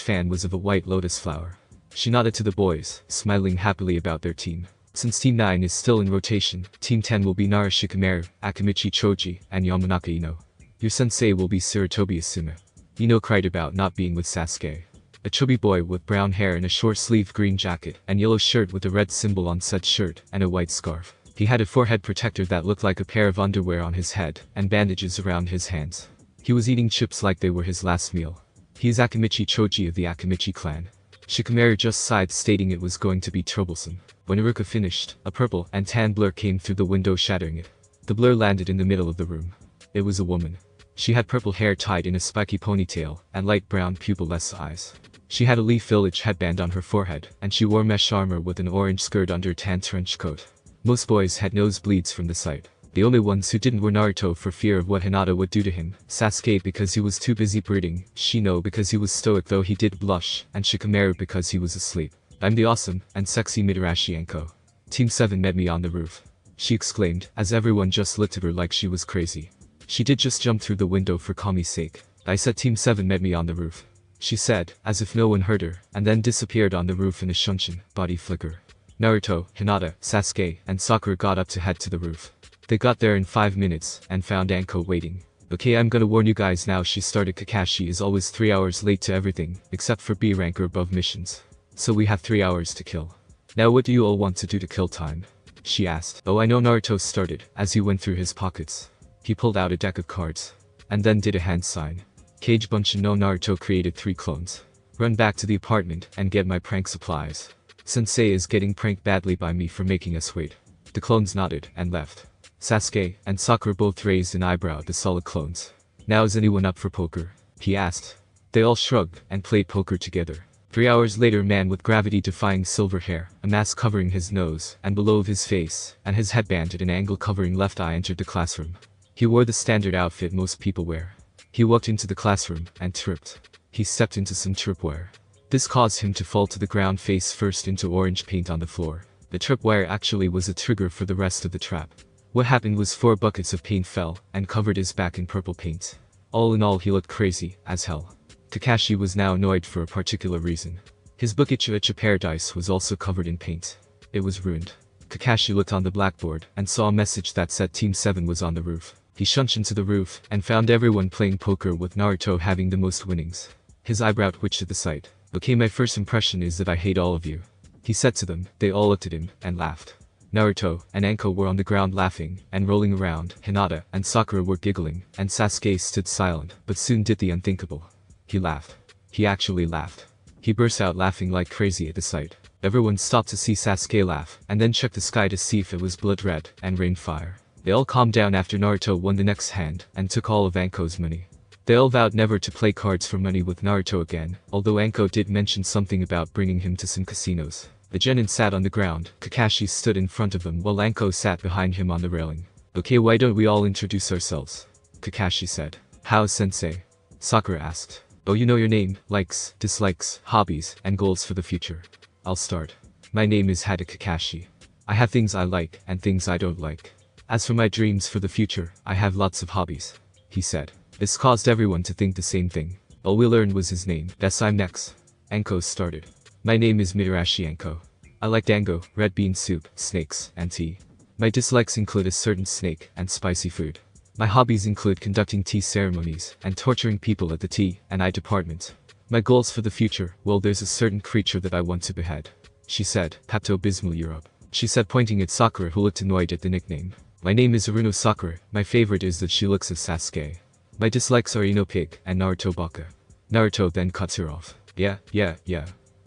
fan was of a white lotus flower. She nodded to the boys, smiling happily about their team. Since Team 9 is still in rotation, Team 10 will be Nara Shikamaru, Akimichi Choji, and Yamanaka Ino. Your sensei will be Sarutobi Asuma. Ino cried about not being with Sasuke. A chubby boy with brown hair and a short-sleeved green jacket and yellow shirt with a red symbol on said shirt and a white scarf. He had a forehead protector that looked like a pair of underwear on his head and bandages around his hands. He was eating chips like they were his last meal. He is Akimichi Choji of the Akimichi clan. Shikamaru just sighed, stating it was going to be troublesome. When Iruka finished, a purple and tan blur came through the window, shattering it. The blur landed in the middle of the room. It was a woman. She had purple hair tied in a spiky ponytail and light brown pupil-less eyes. She had a Leaf Village headband on her forehead, and she wore mesh armor with an orange skirt under a tan trench coat. Most boys had nosebleeds from the sight. The only ones who didn't were Naruto for fear of what Hinata would do to him, Sasuke because he was too busy breeding, Shino because he was stoic though he did blush, and Shikamaru because he was asleep. "I'm the awesome and sexy Mitarashi Anko. Team 7 met me on the roof," she exclaimed, as everyone just looked at her like she was crazy. She did just jump through the window for Kami's sake. "I said Team 7 met me on the roof," she said, as if no one heard her, and then disappeared on the roof in a shunshin body flicker. Naruto, Hinata, Sasuke, and Sakura got up to head to the roof. They got there in 5 minutes, and found Anko waiting. "Okay, I'm gonna warn you guys now," she started. "Kakashi is always 3 hours late to everything, except for B rank or above missions. So we have 3 hours to kill. Now what do you all want to do to kill time?" she asked. "Oh, I know," Naruto started, as he went through his pockets. He pulled out a deck of cards. and then did a hand sign. Kage Bunshin no Naruto created 3 clones. Run back to the apartment and get my prank supplies. Sensei is getting pranked badly by me for making us wait. The clones nodded and left. Sasuke and Sakura both raised an eyebrow at the solid clones. Now is anyone up for poker? He asked. They all shrugged and played poker together. 3 hours later, a man with gravity-defying silver hair, a mask covering his nose and below his face, and his headband at an angle covering left eye entered the classroom. He wore the standard outfit most people wear. He walked into the classroom and tripped. He stepped into some tripwire. This caused him to fall to the ground face first into orange paint on the floor. The tripwire actually was a trigger for the rest of the trap. What happened was 4 buckets of paint fell and covered his back in purple paint. All in all, he looked crazy as hell. Kakashi was now annoyed for a particular reason. His book Ichi Paradise was also covered in paint. It was ruined. Kakashi looked on the blackboard and saw a message that said Team 7 was on the roof. He shunched into the roof and found everyone playing poker with Naruto having the most winnings. His eyebrow twitched at the sight. Okay, my first impression is that I hate all of you, he said to them. They all looked at him and laughed. Naruto and Anko were on the ground laughing and rolling around. Hinata and Sakura were giggling, and Sasuke stood silent but soon did the unthinkable. He laughed. He actually laughed. He burst out laughing like crazy at the sight. Everyone stopped to see Sasuke laugh, and then checked the sky to see if it was blood red and rained fire. They all calmed down after Naruto won the next hand and took all of Anko's money. They all vowed never to play cards for money with Naruto again, although Anko did mention something about bringing him to some casinos. The genin sat on the ground. Kakashi stood in front of them while Anko sat behind him on the railing. Okay, why don't we all introduce ourselves? Kakashi said. How's sensei? Sakura asked. Oh, you know your name, likes, dislikes, hobbies, and goals for the future. I'll start. My name is Hada Kakashi. I have things I like and things I don't like. As for my dreams for the future, I have lots of hobbies, he said. This caused everyone to think the same thing. All we learned was his name. Guess I'm next. Anko started. My name is Mitarashi Anko. I like dango, red bean soup, snakes, and tea. My dislikes include a certain snake and spicy food. My hobbies include conducting tea ceremonies and torturing people at the tea and eye department. My goals for the future, well, there's a certain creature that I want to behead, she said. Pepto-Bismol Europe, she said, pointing at Sakura, who looked annoyed at the nickname. My name is Aruno Sakura. My favorite is that she looks as Sasuke. My dislikes are Ino Pig and Naruto Baka. Naruto then cuts her off. Yeah.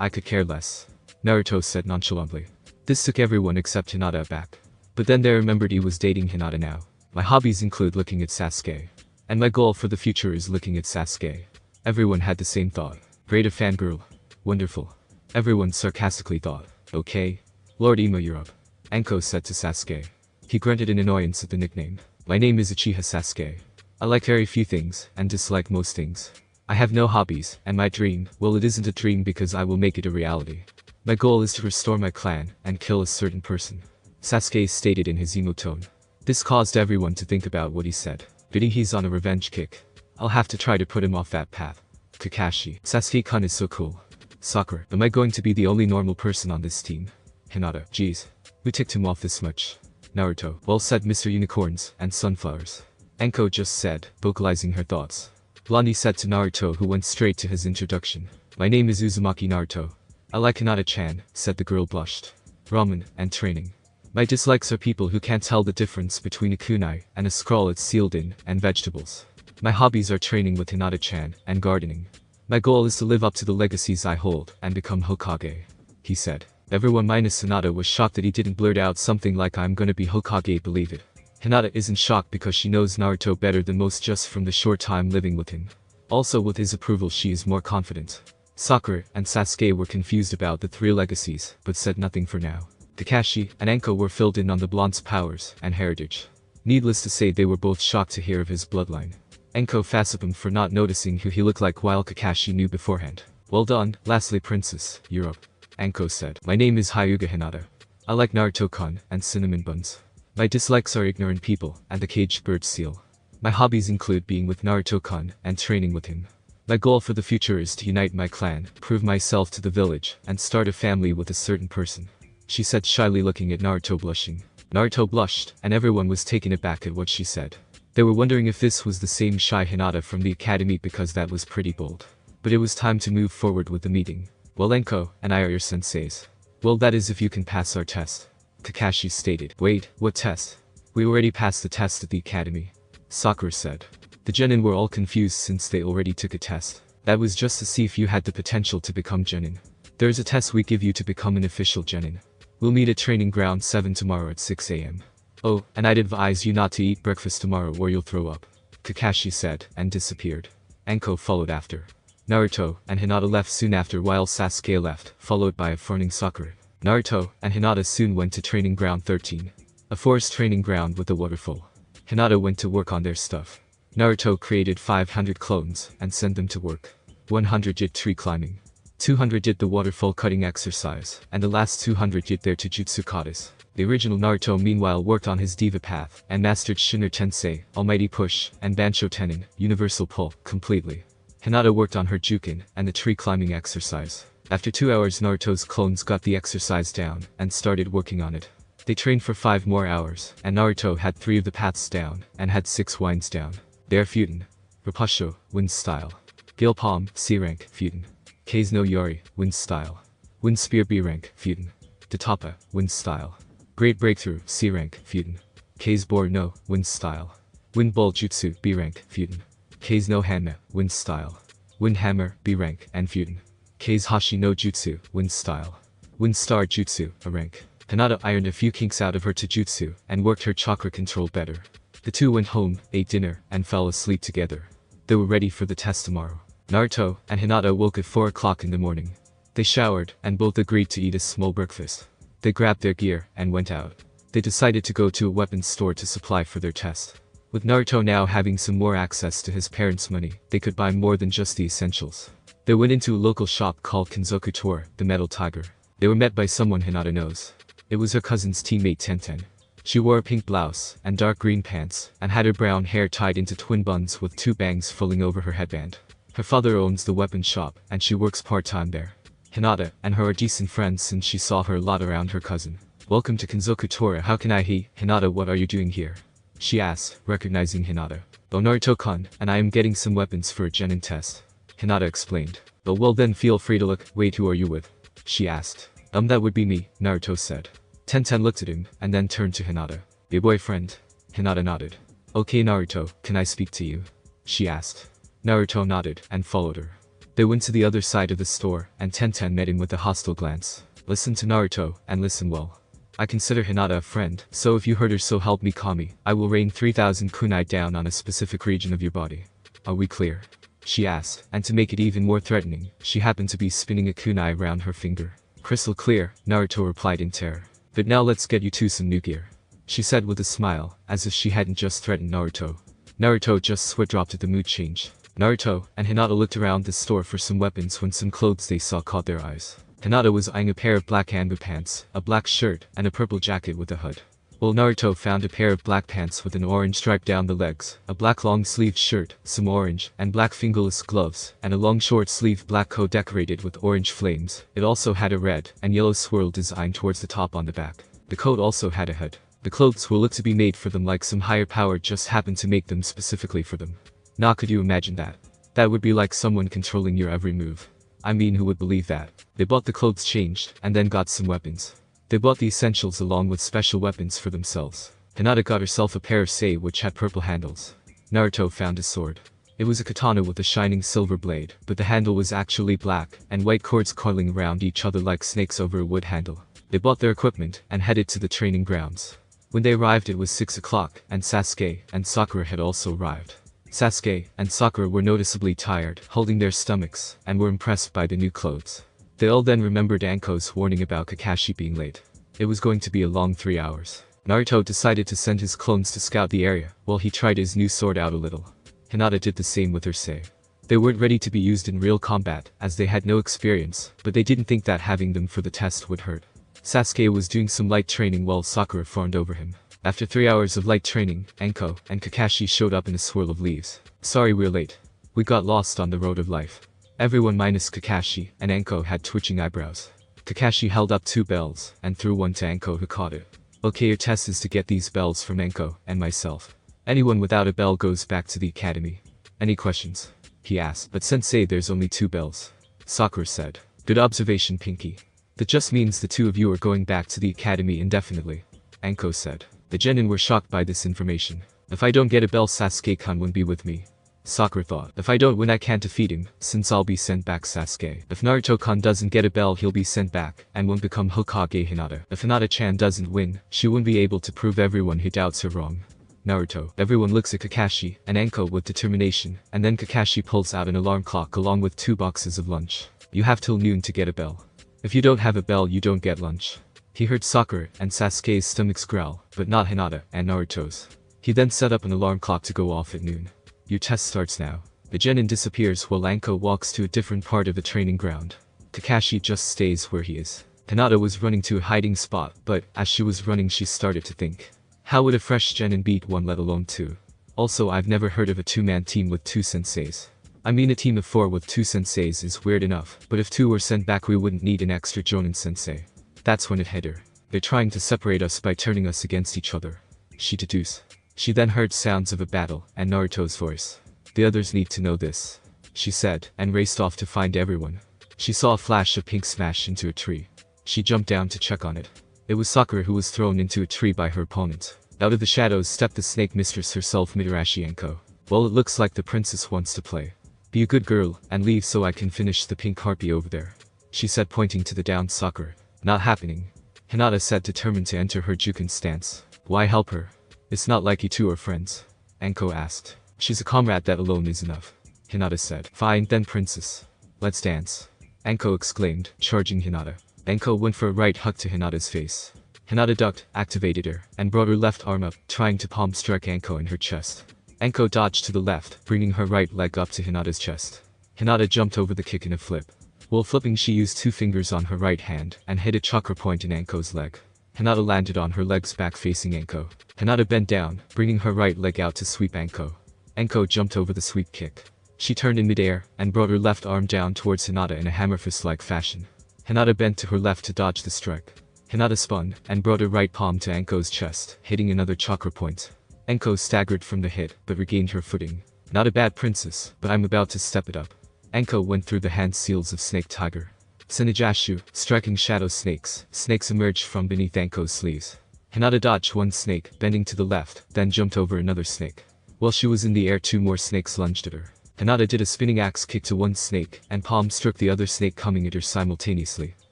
I could care less, Naruto said nonchalantly. This took everyone except Hinata aback. But then they remembered he was dating Hinata now. My hobbies include looking at Sasuke. And my goal for the future is looking at Sasuke. Everyone had the same thought. Great, a fangirl. Wonderful. Everyone sarcastically thought. Okay. Lord Emo Europe, Anko said to Sasuke. He grunted in annoyance at the nickname. My name is Uchiha Sasuke. I like very few things and dislike most things. I have no hobbies, and my dream, well, it isn't a dream because I will make it a reality. My goal is to restore my clan and kill a certain person, Sasuke stated in his emo tone. This caused everyone to think about what he said. Bidding he's on a revenge kick. I'll have to try to put him off that path. Kakashi. Sasuke-kun is so cool. Sakura. Am I going to be the only normal person on this team? Hinata. Geez. Who ticked him off this much? Naruto. Well said, Mr. Unicorns and Sunflowers, Anko just said, vocalizing her thoughts. Blondie said to Naruto, who went straight to his introduction. My name is Uzumaki Naruto. I like Hinata-chan, said the girl, blushed. Ramen and training. My dislikes are people who can't tell the difference between a kunai and a scroll it's sealed in, and vegetables. My hobbies are training with Hinata-chan and gardening. My goal is to live up to the legacies I hold and become Hokage, he said. Everyone minus Hinata was shocked that he didn't blurt out something like I'm gonna be Hokage, believe it. Hinata isn't shocked because she knows Naruto better than most just from the short time living with him. Also, with his approval, she is more confident. Sakura and Sasuke were confused about the 3 legacies, but said nothing for now. Kakashi and Anko were filled in on the blonde's powers and heritage. Needless to say, they were both shocked to hear of his bloodline. Anko fassied him for not noticing who he looked like, while Kakashi knew beforehand. Well done. Lastly, Princess Europe, Anko said. My name is Hyuga Hinata. I like Naruto-kun and cinnamon buns. My dislikes are ignorant people and the caged bird seal. My hobbies include being with Naruto-kun and training with him. My goal for the future is to unite my clan, prove myself to the village, and start a family with a certain person, she said, shyly looking at Naruto, blushing. Naruto blushed, and everyone was taken aback at what she said. They were wondering if this was the same shy Hinata from the academy, because that was pretty bold. But it was time to move forward with the meeting. Well, Anko and I are your senseis. Well, that is if you can pass our test, Kakashi stated. Wait, what test? We already passed the test at the academy, Sakura said. The genin were all confused since they already took a test. That was just to see if you had the potential to become genin. There's a test we give you to become an official genin. We'll meet at training ground 7 tomorrow at 6 AM. Oh, and I'd advise you not to eat breakfast tomorrow or you'll throw up. Kakashi said, and disappeared. Anko followed after. Naruto and Hinata left soon after while Sasuke left, followed by a frowning Sakura. Naruto and Hinata soon went to training ground 13. A forest training ground with a waterfall. Hinata went to work on their stuff. Naruto created 500 clones and sent them to work. 100 did tree climbing. 200 did the waterfall cutting exercise, and the last 200 did their Taijutsu katas. The original Naruto meanwhile worked on his Diva Path, and mastered Shinra Tensei, Almighty Push, and Bansho Tenin, Universal Pull, completely. Hinata worked on her Jukin, and the tree climbing exercise. After 2 hours Naruto's clones got the exercise down, and started working on it. They trained for 5 more hours, and Naruto had 3 of the paths down, and had 6 winds down. They are Futen. Rapusho, Wind Style. Gale Palm, C rank, Futen. Kei's no Yori, Wind Style. Wind Spear B rank, Futen. Tatapa, Wind Style. Great Breakthrough, C rank, Futen. Kei's Bor no, Wind Style. Wind Ball Jutsu, B rank, Futen. Kei's no Hanma, Wind Style. Wind Hammer, B rank, and Futen. Kei's Hashi no Jutsu, Wind Style. Wind Star Jutsu, A rank. Hinata ironed a few kinks out of her Taijutsu, and worked her chakra control better. The two went home, ate dinner, and fell asleep together. They were ready for the test tomorrow. Naruto and Hinata woke at 4 o'clock in the morning. They showered, and both agreed to eat a small breakfast. They grabbed their gear, and went out. They decided to go to a weapons store to supply for their test. With Naruto now having some more access to his parents' money, they could buy more than just the essentials. They went into a local shop called Kinzoku Tora, the Metal Tiger. They were met by someone Hinata knows. It was her cousin's teammate Tenten. She wore a pink blouse, and dark green pants, and had her brown hair tied into twin buns with 2 bangs falling over her headband. Her father owns the weapon shop, and she works part-time there. Hinata and her are decent friends since she saw her a lot around her cousin. Welcome to Kinzoku Tora, how can I Hinata, what are you doing here? She asked, recognizing Hinata. Oh, Naruto-kun, and I am getting some weapons for a genin test. Hinata explained. Oh, well then feel free to look. Wait, who are you with? She asked. That would be me, Naruto said. Tenten looked at him, and then turned to Hinata. Your boyfriend? Hinata nodded. Okay Naruto, can I speak to you? She asked. Naruto nodded, and followed her. They went to the other side of the store, and Tenten met him with a hostile glance. Listen to Naruto, and listen well. I consider Hinata a friend, so if you hurt her so help me Kami, I will rain 3,000 kunai down on a specific region of your body. Are we clear? She asked, and to make it even more threatening, she happened to be spinning a kunai around her finger. Crystal clear, Naruto replied in terror. But now let's get you two some new gear. She said with a smile, as if she hadn't just threatened Naruto. Naruto just sweat-dropped at the mood change. Naruto and Hinata looked around the store for some weapons when some clothes they saw caught their eyes. Hinata was eyeing a pair of black underpants, a black shirt, and a purple jacket with a hood. While Naruto found a pair of black pants with an orange stripe down the legs, a black long-sleeved shirt, some orange and black fingerless gloves, and a long short-sleeved black coat decorated with orange flames. It also had a red and yellow swirl design towards the top on the back. The coat also had a hood. The clothes were looked to be made for them like some higher power just happened to make them specifically for them. Now could you imagine that? That would be like someone controlling your every move. I mean, who would believe that? They bought the clothes changed, and then got some weapons. They bought the essentials along with special weapons for themselves. Hinata got herself a pair of sei which had purple handles. Naruto found a sword. It was a katana with a shining silver blade, but the handle was actually black, and white cords coiling around each other like snakes over a wood handle. They bought their equipment, and headed to the training grounds. When they arrived it was 6 o'clock, and Sasuke and Sakura had also arrived. Sasuke and Sakura were noticeably tired, holding their stomachs, and were impressed by the new clothes. They all then remembered Anko's warning about Kakashi being late. It was going to be a long 3 hours. Naruto decided to send his clones to scout the area, while he tried his new sword out a little. Hinata did the same with her sei. They weren't ready to be used in real combat, as they had no experience, but they didn't think that having them for the test would hurt. Sasuke was doing some light training while Sakura fawned over him. After 3 hours of light training, Anko and Kakashi showed up in a swirl of leaves. Sorry we're late. We got lost on the road of life. Everyone minus Kakashi and Anko had twitching eyebrows. Kakashi held up 2 bells and threw one to Anko who caught it. Okay, your test is to get these bells from Anko and myself. Anyone without a bell goes back to the academy. Any questions? He asked. But sensei, there's only 2 bells. Sakura said. Good observation, Pinky. That just means the 2 of you are going back to the academy indefinitely. Anko said. The genin were shocked by this information. If I don't get a bell Sasuke-kun won't be with me. Sakura thought. If I don't win I can't defeat him, since I'll be sent back Sasuke. If Naruto-kun doesn't get a bell he'll be sent back, and won't become Hokage Hinata. If Hinata-chan doesn't win, she won't be able to prove everyone who doubts her wrong. Naruto. Everyone looks at Kakashi and Anko with determination, and then Kakashi pulls out an alarm clock along with 2 boxes of lunch. You have till noon to get a bell. If you don't have a bell you don't get lunch. He heard Sakura and Sasuke's stomachs growl, but not Hinata and Naruto's. He then set up an alarm clock to go off at noon. Your test starts now. The genin disappears while Anko walks to a different part of the training ground. Kakashi just stays where he is. Hinata was running to a hiding spot, but as she was running she started to think. How would a fresh genin beat 1 let alone 2? Also I've never heard of a 2-man team with 2 senseis. I mean a team of 4 with 2 senseis is weird enough, but if 2 were sent back we wouldn't need an extra Jonin sensei. That's when it hit her. They're trying to separate us by turning us against each other. She deduced. She then heard sounds of a battle, and Naruto's voice. The others need to know this, she said, and raced off to find everyone. She saw a flash of pink smash into a tree. She jumped down to check on it. It was Sakura who was thrown into a tree by her opponent. Out of the shadows stepped the snake mistress herself, Mitarashi Anko. Well, it looks like the princess wants to play. Be a good girl, and leave so I can finish the pink harpy over there, she said, pointing to the downed Sakura. Not happening, Hinata said, determined to enter her Jukin stance. Why help her? It's not like you two are friends, Anko asked. She's a comrade, that alone is enough, Hinata said. Fine then princess. Let's dance, Anko exclaimed, charging Hinata. Anko went for a right hook to Hinata's face. Hinata ducked, activated her, and brought her left arm up, trying to palm strike Anko in her chest. Anko dodged to the left, bringing her right leg up to Hinata's chest. Hinata jumped over the kick in a flip. While flipping she used 2 fingers on her right hand, and hit a chakra point in Anko's leg. Hinata landed on her legs back facing Anko. Hinata bent down, bringing her right leg out to sweep Anko. Anko jumped over the sweep kick. She turned in midair, and brought her left arm down towards Hinata in a hammer fist-like fashion. Hinata bent to her left to dodge the strike. Hinata spun, and brought her right palm to Anko's chest, hitting another chakra point. Anko staggered from the hit, but regained her footing. Not a bad princess, but I'm about to step it up. Anko went through the hand seals of Snake Tiger. Senijashu, striking shadow snakes. Snakes emerged from beneath Anko's sleeves. Hinata dodged 1 snake, bending to the left, then jumped over another snake. While she was in the air 2 more snakes lunged at her. Hinata did a spinning axe kick to 1 snake, and palm struck the other snake coming at her simultaneously.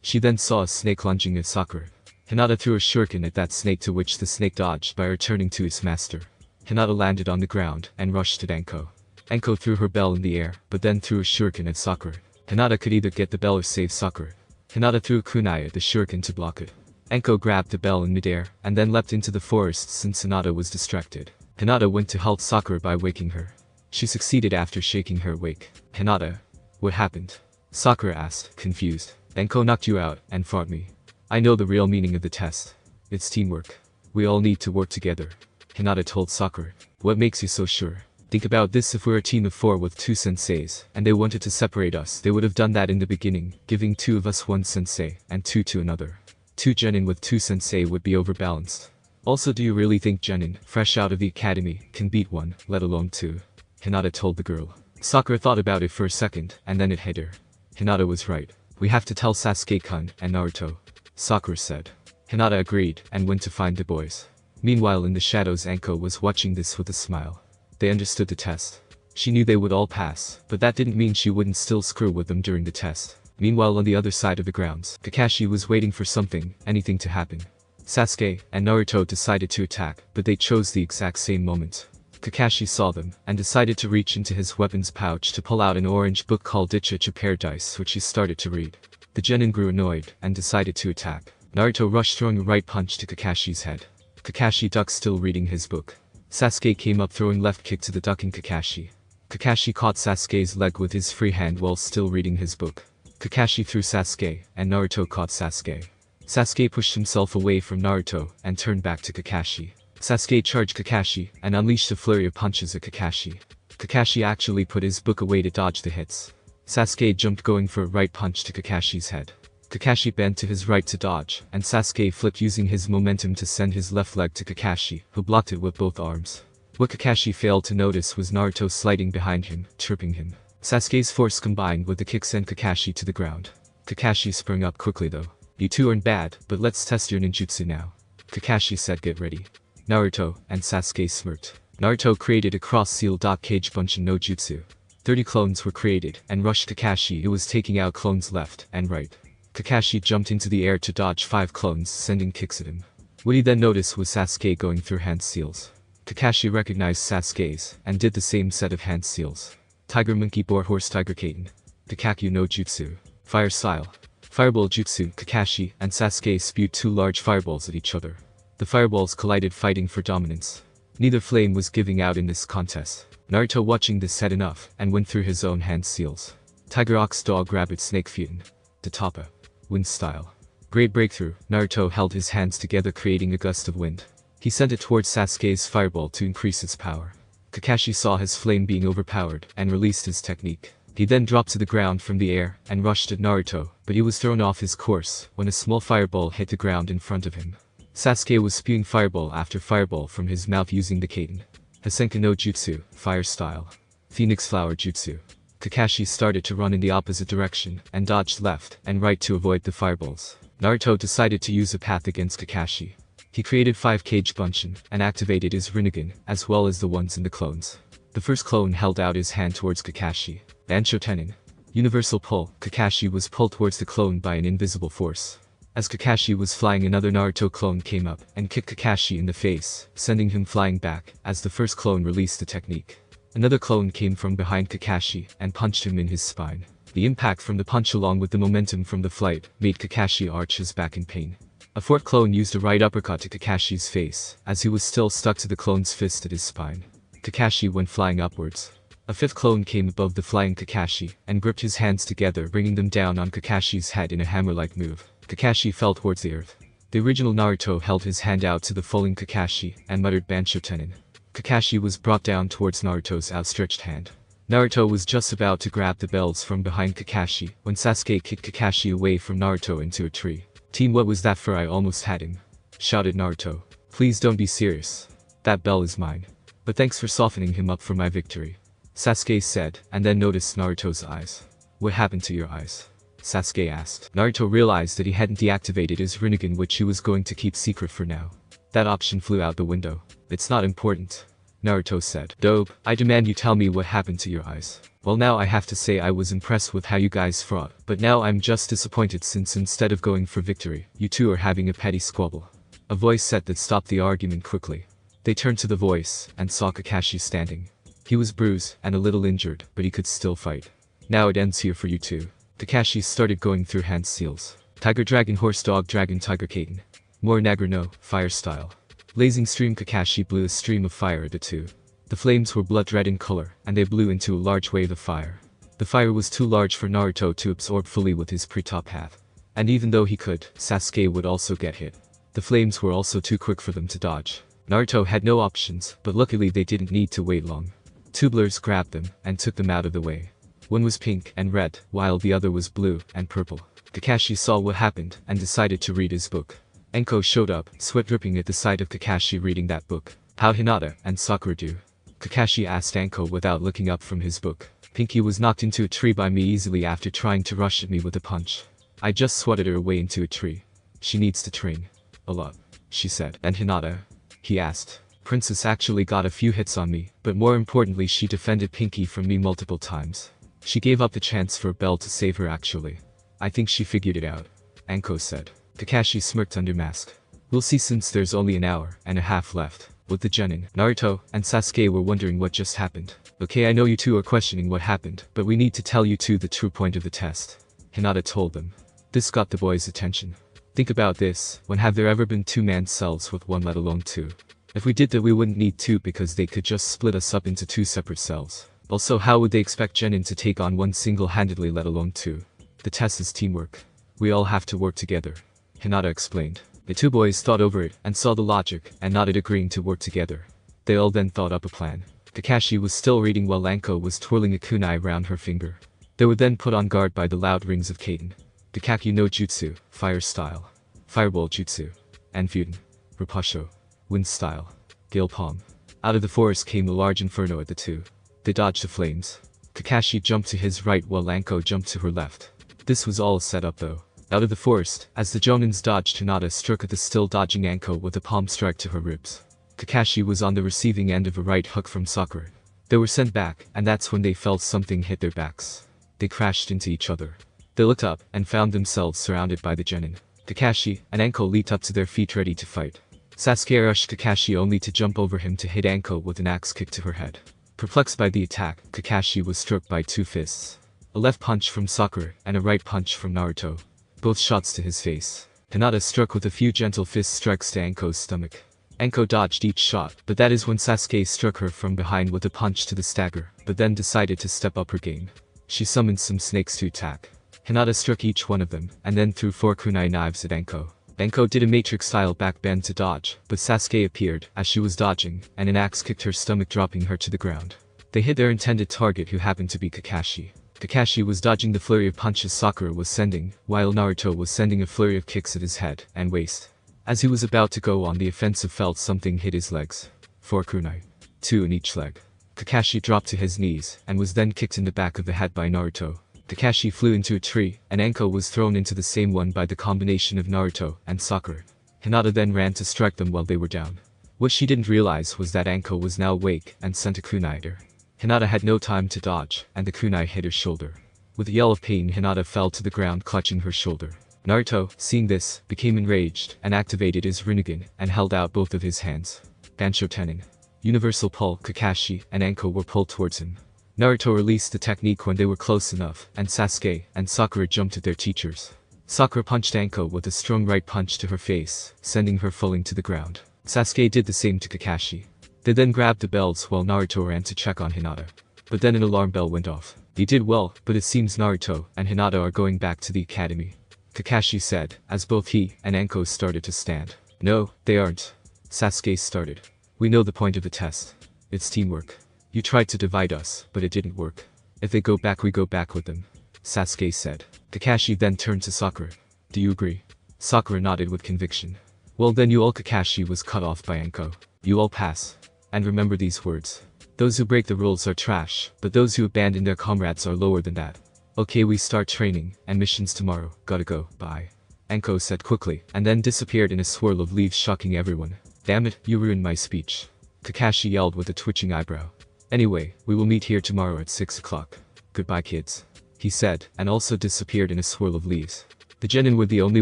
She then saw a snake lunging at Sakura. Hinata threw a shuriken at that snake, to which the snake dodged by returning to his master. Hinata landed on the ground, and rushed at Anko. Anko threw her bell in the air, but then threw a shuriken at Sakura. Hinata could either get the bell or save Sakura. Hinata threw a kunai at the shuriken to block it. Anko grabbed the bell in midair, and then leapt into the forest since Hinata was distracted. Hinata went to help Sakura by waking her. She succeeded after shaking her awake. Hinata, what happened? Sakura asked, confused. Anko knocked you out, and fought me. I know the real meaning of the test. It's teamwork. We all need to work together, Hinata told Sakura. What makes you so sure? Think about this, if we're a team of 4 with 2 senseis, and they wanted to separate us, they would have done that in the beginning, giving 2 of us 1 sensei, and 2 to another. 2 genin with 2 sensei would be overbalanced. Also, do you really think genin, fresh out of the academy, can beat 1, let alone 2? Hinata told the girl. Sakura thought about it for a second, and then it hit her. Hinata was right. We have to tell Sasuke-kun and Naruto, Sakura said. Hinata agreed, and went to find the boys. Meanwhile in the shadows Anko was watching this with a smile. They understood the test. She knew they would all pass, but that didn't mean she wouldn't still screw with them during the test. Meanwhile on the other side of the grounds, Kakashi was waiting for something, anything to happen. Sasuke and Naruto decided to attack, but they chose the exact same moment. Kakashi saw them, and decided to reach into his weapons pouch to pull out an orange book called Ichichi Paradise, which he started to read. The genin grew annoyed, and decided to attack. Naruto rushed, throwing a right punch to Kakashi's head. Kakashi ducked, still reading his book. Sasuke came up, throwing left kick to the ducking Kakashi. Kakashi caught Sasuke's leg with his free hand while still reading his book. Kakashi threw Sasuke, and Naruto caught Sasuke. Sasuke pushed himself away from Naruto, and turned back to Kakashi. Sasuke charged Kakashi, and unleashed a flurry of punches at Kakashi. Kakashi actually put his book away to dodge the hits. Sasuke jumped, going for a right punch to Kakashi's head. Kakashi bent to his right to dodge, and Sasuke flipped, using his momentum to send his left leg to Kakashi, who blocked it with both arms. What Kakashi failed to notice was Naruto sliding behind him, tripping him. Sasuke's force combined with the kick sent Kakashi to the ground. Kakashi sprang up quickly though. You two aren't bad, but let's test your ninjutsu now, Kakashi said. Get ready. Naruto and Sasuke smirked. Naruto created a cross-seal cage bunshin no jutsu. 30 clones were created and rushed Kakashi. It was taking out clones left and right. Kakashi jumped into the air to dodge 5 clones, sending kicks at him. What he then noticed was Sasuke going through hand seals. Kakashi recognized Sasuke's and did the same set of hand seals. Tiger Monkey Boar Horse Tiger Katen. Kakakyu no Jutsu. Fire Style. Fireball Jutsu. Kakashi and Sasuke spewed 2 large fireballs at each other. The fireballs collided, fighting for dominance. Neither flame was giving out in this contest. Naruto, watching this, had enough and went through his own hand seals. Tiger Ox Dog Rabbit Snake Futon. Tatapa. Wind Style. Great Breakthrough. Naruto held his hands together, creating a gust of wind. He sent it towards Sasuke's fireball to increase its power. Kakashi saw his flame being overpowered and released his technique. He then dropped to the ground from the air and rushed at Naruto, but he was thrown off his course when a small fireball hit the ground in front of him. Sasuke was spewing fireball after fireball from his mouth using the Katen. Hasenka no Jutsu. Fire Style. Phoenix Flower Jutsu. Kakashi started to run in the opposite direction and dodged left and right to avoid the fireballs. Naruto decided to use a path against Kakashi. He created 5 cage bunshin and activated his Rinnegan, as well as the ones in the clones. The first clone held out his hand towards Kakashi. Bansho Tenin. Universal Pull. Kakashi was pulled towards the clone by an invisible force. As Kakashi was flying, another Naruto clone came up and kicked Kakashi in the face, sending him flying back as the first clone released the technique. Another clone came from behind Kakashi and punched him in his spine. The impact from the punch along with the momentum from the flight made Kakashi arch his back in pain. A fourth clone used a right uppercut to Kakashi's face as he was still stuck to the clone's fist at his spine. Kakashi went flying upwards. A fifth clone came above the flying Kakashi and gripped his hands together, bringing them down on Kakashi's head in a hammer-like move. Kakashi fell towards the earth. The original Naruto held his hand out to the falling Kakashi and muttered Bansho Tenin. Kakashi was brought down towards Naruto's outstretched hand. Naruto was just about to grab the bells from behind Kakashi when Sasuke kicked Kakashi away from Naruto into a tree. "Team, what was that for? I almost had him," shouted Naruto. "Please don't be serious. That bell is mine. But thanks for softening him up for my victory," Sasuke said, and then noticed Naruto's eyes. "What happened to your eyes?" Sasuke asked. Naruto realized that he hadn't deactivated his Rinnegan, which he was going to keep secret for now. That option flew out the window. "It's not important," Naruto said. "Dope, I demand you tell me what happened to your eyes." "Well, now I have to say I was impressed with how you guys fought, but now I'm just disappointed since instead of going for victory, you two are having a petty squabble." A voice said that stopped the argument quickly. They turned to the voice and saw Kakashi standing. He was bruised and a little injured, but he could still fight. "Now it ends here for you two." Kakashi started going through hand seals. Tiger Dragon Horse Dog Dragon Tiger Katen. More Nagru no Fire Style. Blazing Stream. Kakashi blew a stream of fire at the two. The flames were blood red in color, and they blew into a large wave of fire. The fire was too large for Naruto to absorb fully with his pre-top path. And even though he could, Sasuke would also get hit. The flames were also too quick for them to dodge. Naruto had no options, but luckily they didn't need to wait long. Two blurs grabbed them and took them out of the way. One was pink and red, while the other was blue and purple. Kakashi saw what happened and decided to read his book. Anko showed up, sweat dripping at the sight of Kakashi reading that book. "How'd Hinata and Sakura do?" Kakashi asked Anko without looking up from his book. "Pinky was knocked into a tree by me easily after trying to rush at me with a punch. I just swatted her away into a tree. She needs to train a lot," she said. "And Hinata?" he asked. "Princess actually got a few hits on me, but more importantly she defended Pinky from me multiple times. She gave up the chance for a bell to save her actually. I think she figured it out," Anko said. Kakashi smirked under mask. "We'll see since there's only an hour and a half left." With the genin, Naruto and Sasuke were wondering what just happened. "Okay, I know you two are questioning what happened, but we need to tell you two the true point of the test," Hinata told them. This got the boys' attention. "Think about this, when have there ever been two-man cells with one, let alone two? If we did that we wouldn't need two because they could just split us up into two separate cells. Also, how would they expect genin to take on one single-handedly, let alone two? The test is teamwork. We all have to work together," Hinata explained. The two boys thought over it and saw the logic and nodded, agreeing to work together. They all then thought up a plan. Kakashi was still reading while Anko was twirling a kunai around her finger. They were then put on guard by the loud rings of Katen. Kakakyu no Jutsu, Fire Style. Fireball Jutsu. And Futon. Rapusho. Wind Style. Gale Palm. Out of the forest came a large inferno at the two. They dodged the flames. Kakashi jumped to his right while Anko jumped to her left. This was all set up though. Out of the forest, as the Jonins dodged, Hinata struck at the still dodging Anko with a palm strike to her ribs. Kakashi was on the receiving end of a right hook from Sakura. They were sent back, and that's when they felt something hit their backs. They crashed into each other. They looked up, and found themselves surrounded by the genin. Kakashi and Anko leaped up to their feet ready to fight. Sasuke rushed Kakashi only to jump over him to hit Anko with an axe kick to her head. Perplexed by the attack, Kakashi was struck by 2 fists. A left punch from Sakura, and a right punch from Naruto. Both shots to his face. Hinata struck with a few gentle fist strikes to Anko's stomach. Anko dodged each shot, but that is when Sasuke struck her from behind with a punch to the stagger, but then decided to step up her game. She summoned some snakes to attack. Hinata struck each one of them, and then threw 4 kunai knives at Anko. Anko did a matrix-style backbend to dodge, but Sasuke appeared as she was dodging, and an axe kicked her stomach dropping her to the ground. They hit their intended target who happened to be Kakashi. Kakashi was dodging the flurry of punches Sakura was sending, while Naruto was sending a flurry of kicks at his head and waist. As he was about to go on the offensive felt something hit his legs. 4 kunai. 2 in each leg. Kakashi dropped to his knees, and was then kicked in the back of the head by Naruto. Kakashi flew into a tree, and Anko was thrown into the same one by the combination of Naruto and Sakura. Hinata then ran to strike them while they were down. What she didn't realize was that Anko was now awake and sent a kunai at her. Hinata had no time to dodge, and the kunai hit her shoulder. With a yell of pain, Hinata fell to the ground clutching her shoulder. Naruto, seeing this, became enraged and activated his Rinnegan and held out both of his hands. Bansho Tenin. Universal pull. Kakashi and Anko were pulled towards him. Naruto released the technique when they were close enough, and Sasuke and Sakura jumped at their teachers. Sakura punched Anko with a strong right punch to her face, sending her falling to the ground. Sasuke did the same to Kakashi. They then grabbed the belts while Naruto ran to check on Hinata. But then an alarm bell went off. He did well, but it seems Naruto and Hinata are going back to the academy. Kakashi said, as both he and Anko started to stand. No, they aren't. Sasuke started. We know the point of the test. It's teamwork. You tried to divide us, but it didn't work. If they go back, we go back with them. Sasuke said. Kakashi then turned to Sakura. Do you agree? Sakura nodded with conviction. Well then you all. Kakashi was cut off by Anko. You all pass. And remember these words. Those who break the rules are trash, but those who abandon their comrades are lower than that. Okay, we start training, and missions tomorrow. Gotta go, bye. Anko said quickly, and then disappeared in a swirl of leaves shocking everyone. Damn it, you ruined my speech. Kakashi yelled with a twitching eyebrow. Anyway, we will meet here tomorrow at 6 o'clock. Goodbye kids. He said, and also disappeared in a swirl of leaves. The genin were the only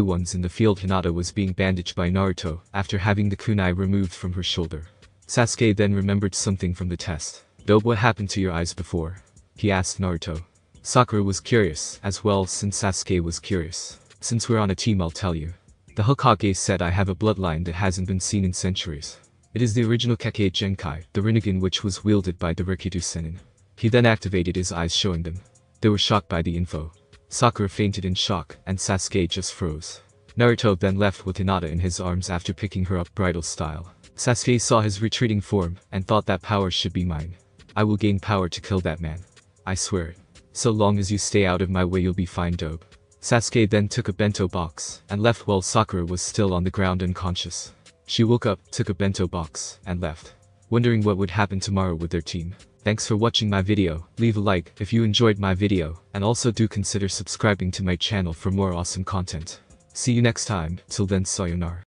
ones in the field. Hinata was being bandaged by Naruto, after having the kunai removed from her shoulder. Sasuke then remembered something from the test. Dobe, what happened to your eyes before? He asked Naruto. Sakura was curious, as well since Sasuke was curious. Since we're on a team I'll tell you. The Hokage said I have a bloodline that hasn't been seen in centuries. It is the original Kekkei Genkai, the Rinnegan which was wielded by the Rikido Sennin. He then activated his eyes showing them. They were shocked by the info. Sakura fainted in shock, and Sasuke just froze. Naruto then left with Hinata in his arms after picking her up bridal style. Sasuke saw his retreating form, and thought that power should be mine. I will gain power to kill that man. I swear it. So long as you stay out of my way you'll be fine, Dobe. Sasuke then took a bento box, and left while Sakura was still on the ground unconscious. She woke up, took a bento box, and left. Wondering what would happen tomorrow with their team. Thanks for watching my video. Leave a like if you enjoyed my video, and also do consider subscribing to my channel for more awesome content. See you next time. Till then, sayonara.